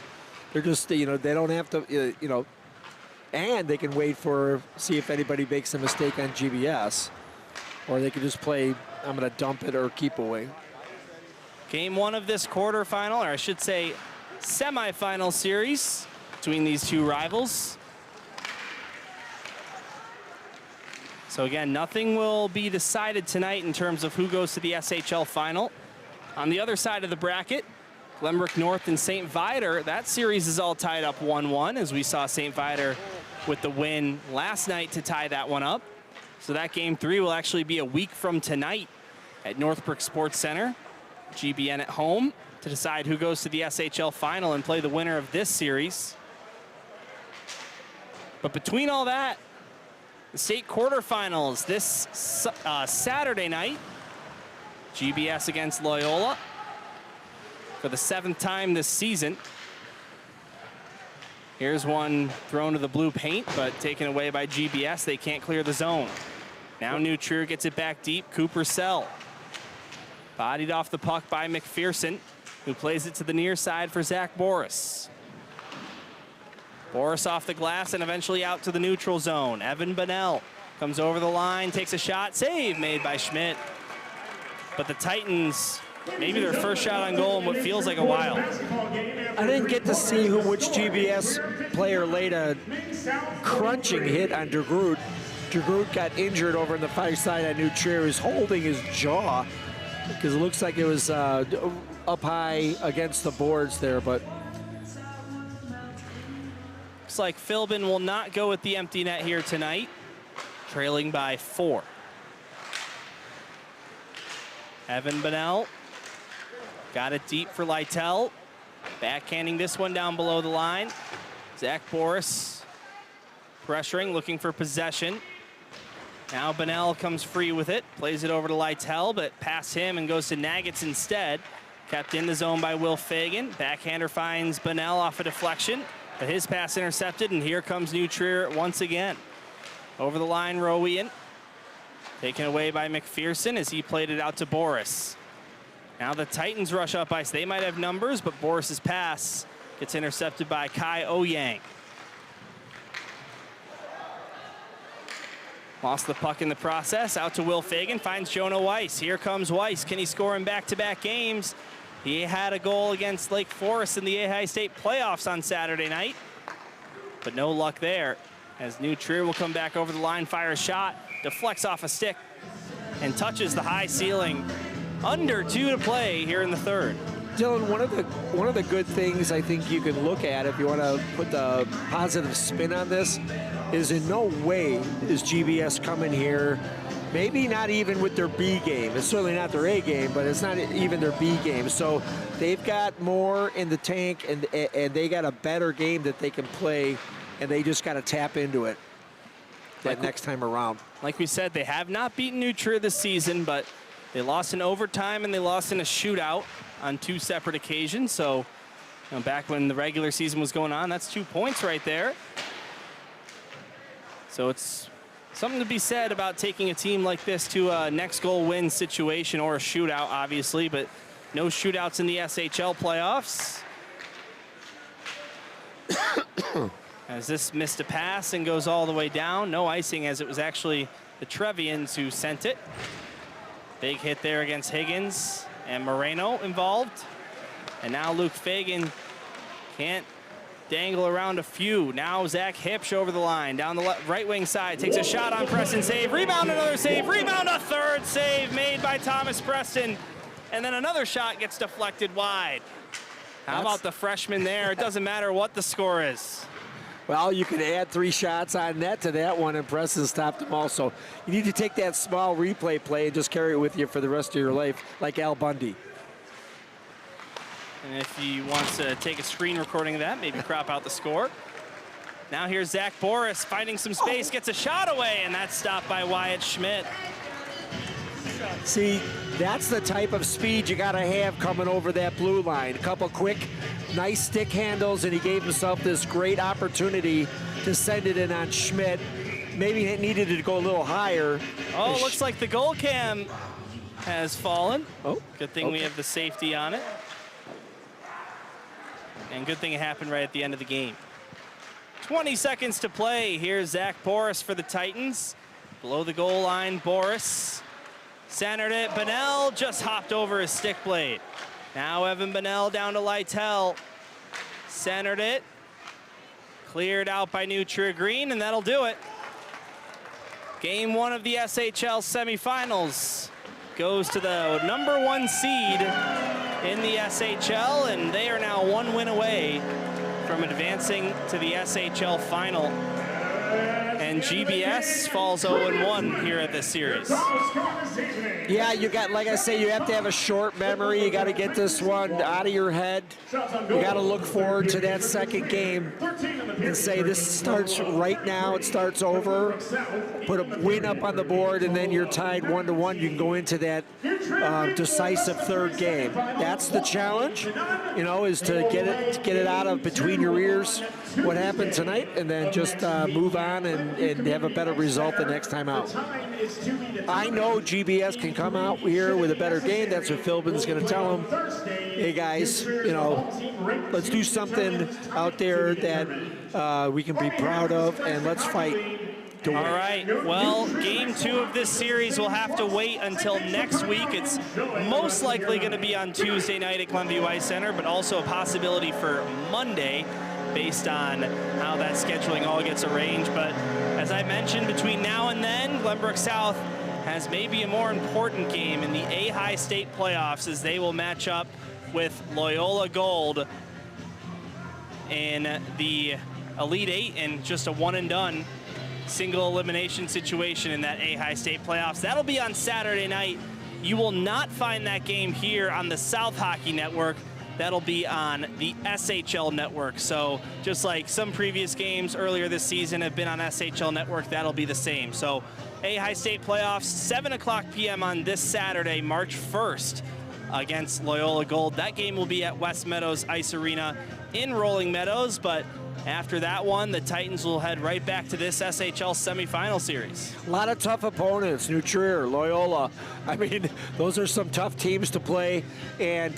They're just, they don't have to, and they can wait see if anybody makes a mistake on GBS, or they can just play, I'm going to dump it or keep away. Game 1 of this quarterfinal, or I should say semifinal series between these two rivals. So again, nothing will be decided tonight in terms of who goes to the SHL final. On the other side of the bracket, Glenbrook North and St. Viator, that series is all tied up 1-1, as we saw St. Viator with the win last night to tie that one up. So that game 3 will actually be a week from tonight at Northbrook Sports Center. GBN at home to decide who goes to the SHL final and play the winner of this series. But between all that, the state quarterfinals this Saturday night, GBS against Loyola for the 7th time this season. Here's one thrown to the blue paint, but taken away by GBS. They can't clear the zone. Now New Trier gets it back deep. Cooper Sell. Bodied off the puck by McPherson, who plays it to the near side for Zach Boris. Boris off the glass and eventually out to the neutral zone. Evan Bonnell comes over the line, takes a shot, save made by Schmidt. But the Titans, maybe their first shot on goal in what feels like a while. I didn't get to see which GBS player laid a crunching hit on DeGroot. DeGroot got injured over on the far side on New Trier. He's holding his jaw because it looks like it was up high against the boards there, but looks like Philbin will not go with the empty net here tonight, trailing by 4. Evan Bonnell got it deep for Lytle. Backhanding this one down below the line. Zach Boris pressuring, looking for possession. Now Bonnell comes free with it, plays it over to Lytle, but past him and goes to Nagitz instead. Kept in the zone by Will Fagan. Backhander finds Bonnell off a deflection, but his pass intercepted, and here comes New Trier once again. Over the line, Rowian. Taken away by McPherson as he played it out to Boris. Now the Titans rush up ice. They might have numbers, but Boris's pass gets intercepted by Kai Oyang. Lost the puck in the process. Out to Will Fagan, finds Jonah Weiss. Here comes Weiss. Can he score in back-to-back games? He had a goal against Lake Forest in the Ahai State playoffs on Saturday night, but no luck there, as New Trier will come back over the line, fire a shot, deflects off a stick, and touches the high ceiling. Under 2 to play here in the 3rd. Dylan, one of the good things I think you can look at if you want to put the positive spin on this is in no way is GBS coming here, maybe not even with their B game. It's certainly not their A game, but it's not even their B game. So they've got more in the tank, and they got a better game that they can play, and they just got to tap into it that next time around. Like we said, they have not beaten New Trier this season, but they lost in overtime and they lost in a shootout on 2 separate occasions. So back when the regular season was going on, that's 2 points right there. So it's something to be said about taking a team like this to a next goal win situation, or a shootout, obviously, but no shootouts in the SHL playoffs. As this missed a pass and goes all the way down. No icing, as it was actually the Trevians who sent it. Big hit there against Higgins and Moreno involved. And now Luke Fagan can't dangle around a few. Now Zach Hipsch over the line, down the right wing side, takes a shot on Preston, save, rebound, another save, rebound, a 3rd save made by Thomas Preston. And then another shot gets deflected wide. How about the freshman there? It doesn't matter what the score is. Well, you can add 3 shots on net to that one, and Preston stopped them also. You need to take that small replay play and just carry it with you for the rest of your life, like Al Bundy. And if he wants to take a screen recording of that, maybe crop out the score. Now here's Zach Boris finding some space, gets a shot away, and that's stopped by Wyatt Schmidt. See, that's the type of speed you got to have coming over that blue line. A couple quick, nice stick handles, and he gave himself this great opportunity to send it in on Schmidt. Maybe it needed to go a little higher. Oh, looks like the goal cam has fallen. Oh, good thing we have the safety on it. And good thing it happened right at the end of the game. 20 seconds to play. Here's Zach Boris for the Titans. Below the goal line, Boris centered it. Bonnell just hopped over his stick blade. Now Evan Bonnell down to Lytell. Centered it. Cleared out by Nutria Green, and that'll do it. Game 1 of the SHL semifinals goes to the #1 seed in the SHL, and they are now 1 win away from advancing to the SHL final. And GBS falls 0-1 here at this series. Yeah, you got, like I say, you have to have a short memory. You got to get this one out of your head. You got to look forward to that second game and say this starts right now. It starts over. Put a win up on the board, and then you're tied 1-1. You can go into that decisive third game. That's the challenge, you know, is to get it out of between your ears. What happened tonight, and then just move on and have a better result the next time out. I know GBS can come out here with a better game. That's what Philbin's going to tell them. Hey guys, you know, let's do something out there that we can be proud of, and let's fight. All right, well, game 2 of this series will have to wait until next week. It's most likely going to be on Tuesday night at Glenview Ice Center, but also a possibility for Monday based on how that scheduling all gets arranged. But as I mentioned, between now and then, Glenbrook South has maybe a more important game in the A-High State playoffs, as they will match up with Loyola Gold in the Elite 8 and just a one-and-done single elimination situation in that A-High State playoffs. That'll be on Saturday night. You will not find that game here on the South Hockey Network. That'll be on the SHL Network. So just like some previous games earlier this season have been on SHL Network, that'll be the same. So A-High State playoffs, 7:00 p.m. on this Saturday, March 1st against Loyola Gold. That game will be at West Meadows Ice Arena in Rolling Meadows, but after that one, the Titans will head right back to this SHL semifinal series. A lot of tough opponents, New Trier, Loyola. I mean, those are some tough teams to play. And,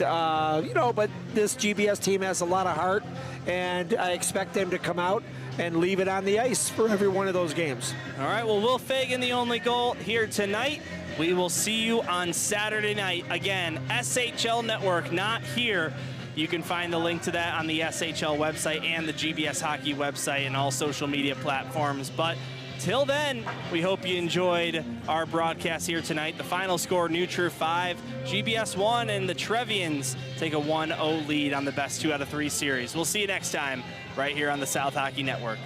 you know, but this GBS team has a lot of heart, and I expect them to come out and leave it on the ice for every one of those games. All right, well, Will Fagan, the only goal here tonight. We will see you on Saturday night. Again, SHL Network, not here. You can find the link to that on the SHL website and the GBS Hockey website and all social media platforms. But till then, we hope you enjoyed our broadcast here tonight. The final score, Nutria 5, GBS 1, and the Trevians take a 1-0 lead on the best 2 out of 3 series. We'll see you next time right here on the South Hockey Network.